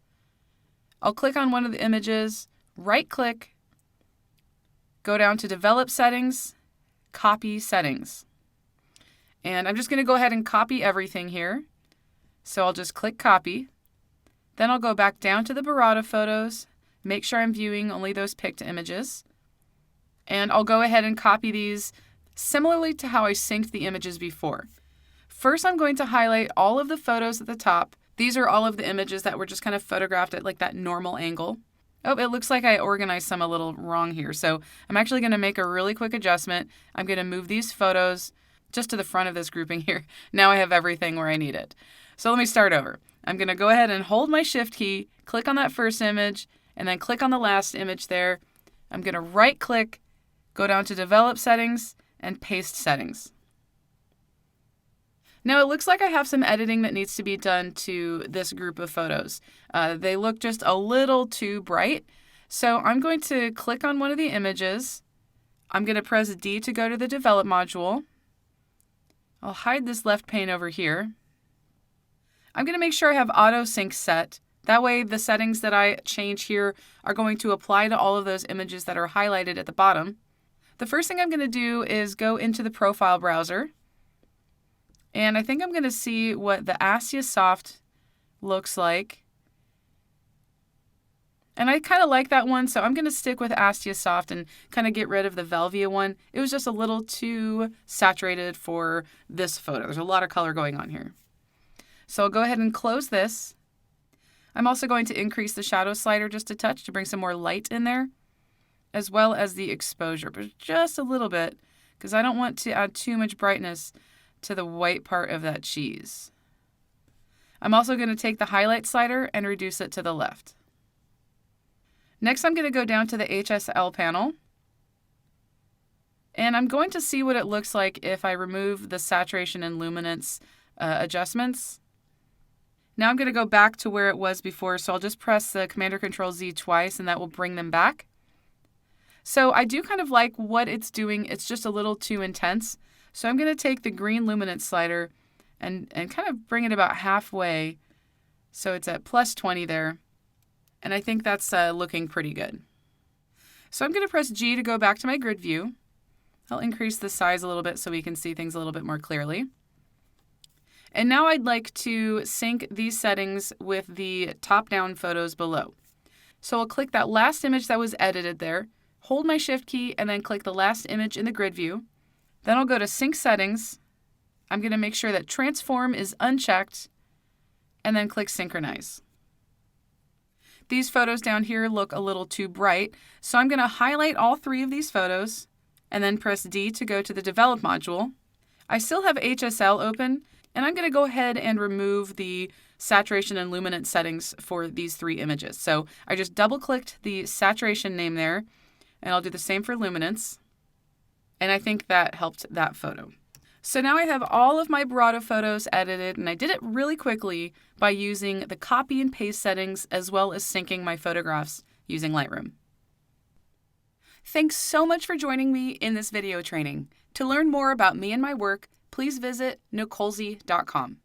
I'll click on one of the images, right click, go down to Develop Settings, Copy Settings. And I'm just going to go ahead and copy everything here. So I'll just click Copy. Then I'll go back down to the burrata photos, make sure I'm viewing only those picked images. And I'll go ahead and copy these similarly to how I synced the images before. First, I'm going to highlight all of the photos at the top. These are all of the images that were just kind of photographed at like that normal angle. Oh, it looks like I organized some a little wrong here. So I'm actually going to make a really quick adjustment. I'm going to move these photos just to the front of this grouping here. Now I have everything where I need it. So let me start over. I'm going to go ahead and hold my Shift key, click on that first image, and then click on the last image there. I'm going to right click, go down to Develop Settings, and Paste Settings. Now it looks like I have some editing that needs to be done to this group of photos. They look just a little too bright. So I'm going to click on one of the images. I'm going to press D to go to the Develop module. I'll hide this left pane over here. I'm going to make sure I have auto sync set. That way the settings that I change here are going to apply to all of those images that are highlighted at the bottom. The first thing I'm going to do is go into the profile browser. And I think I'm going to see what the Astia Soft looks like. And I kind of like that one, so I'm going to stick with Astia Soft and kind of get rid of the Velvia one. It was just a little too saturated for this photo. There's a lot of color going on here. So I'll go ahead and close this. I'm also going to increase the shadow slider just a touch to bring some more light in there, as well as the exposure, but just a little bit, because I don't want to add too much brightness to the white part of that cheese. I'm also going to take the highlight slider and reduce it to the left. Next, I'm going to go down to the HSL panel, and I'm going to see what it looks like if I remove the saturation and luminance adjustments. Now I'm going to go back to where it was before, so I'll just press the Command or Control Z twice, and that will bring them back. So I do kind of like what it's doing. It's just a little too intense. So I'm going to take the green luminance slider and kind of bring it about halfway, so it's at plus 20 there. And I think that's looking pretty good. So I'm going to press G to go back to my grid view. I'll increase the size a little bit so we can see things a little bit more clearly. And now I'd like to sync these settings with the top-down photos below. So I'll click that last image that was edited there, hold my Shift key, and then click the last image in the grid view. Then I'll go to Sync Settings, I'm going to make sure that transform is unchecked and then click synchronize. These photos down here look a little too bright, so I'm going to highlight all 3 of these photos and then press D to go to the develop module. I still have HSL open, and I'm going to go ahead and remove the saturation and luminance settings for these 3 images. So I just double clicked the saturation name there, and I'll do the same for luminance. And I think that helped that photo. So now I have all of my Borado photos edited, and I did it really quickly by using the copy and paste settings as well as syncing my photographs using Lightroom. Thanks so much for joining me in this video training. To learn more about me and my work, please visit nicolesy.com.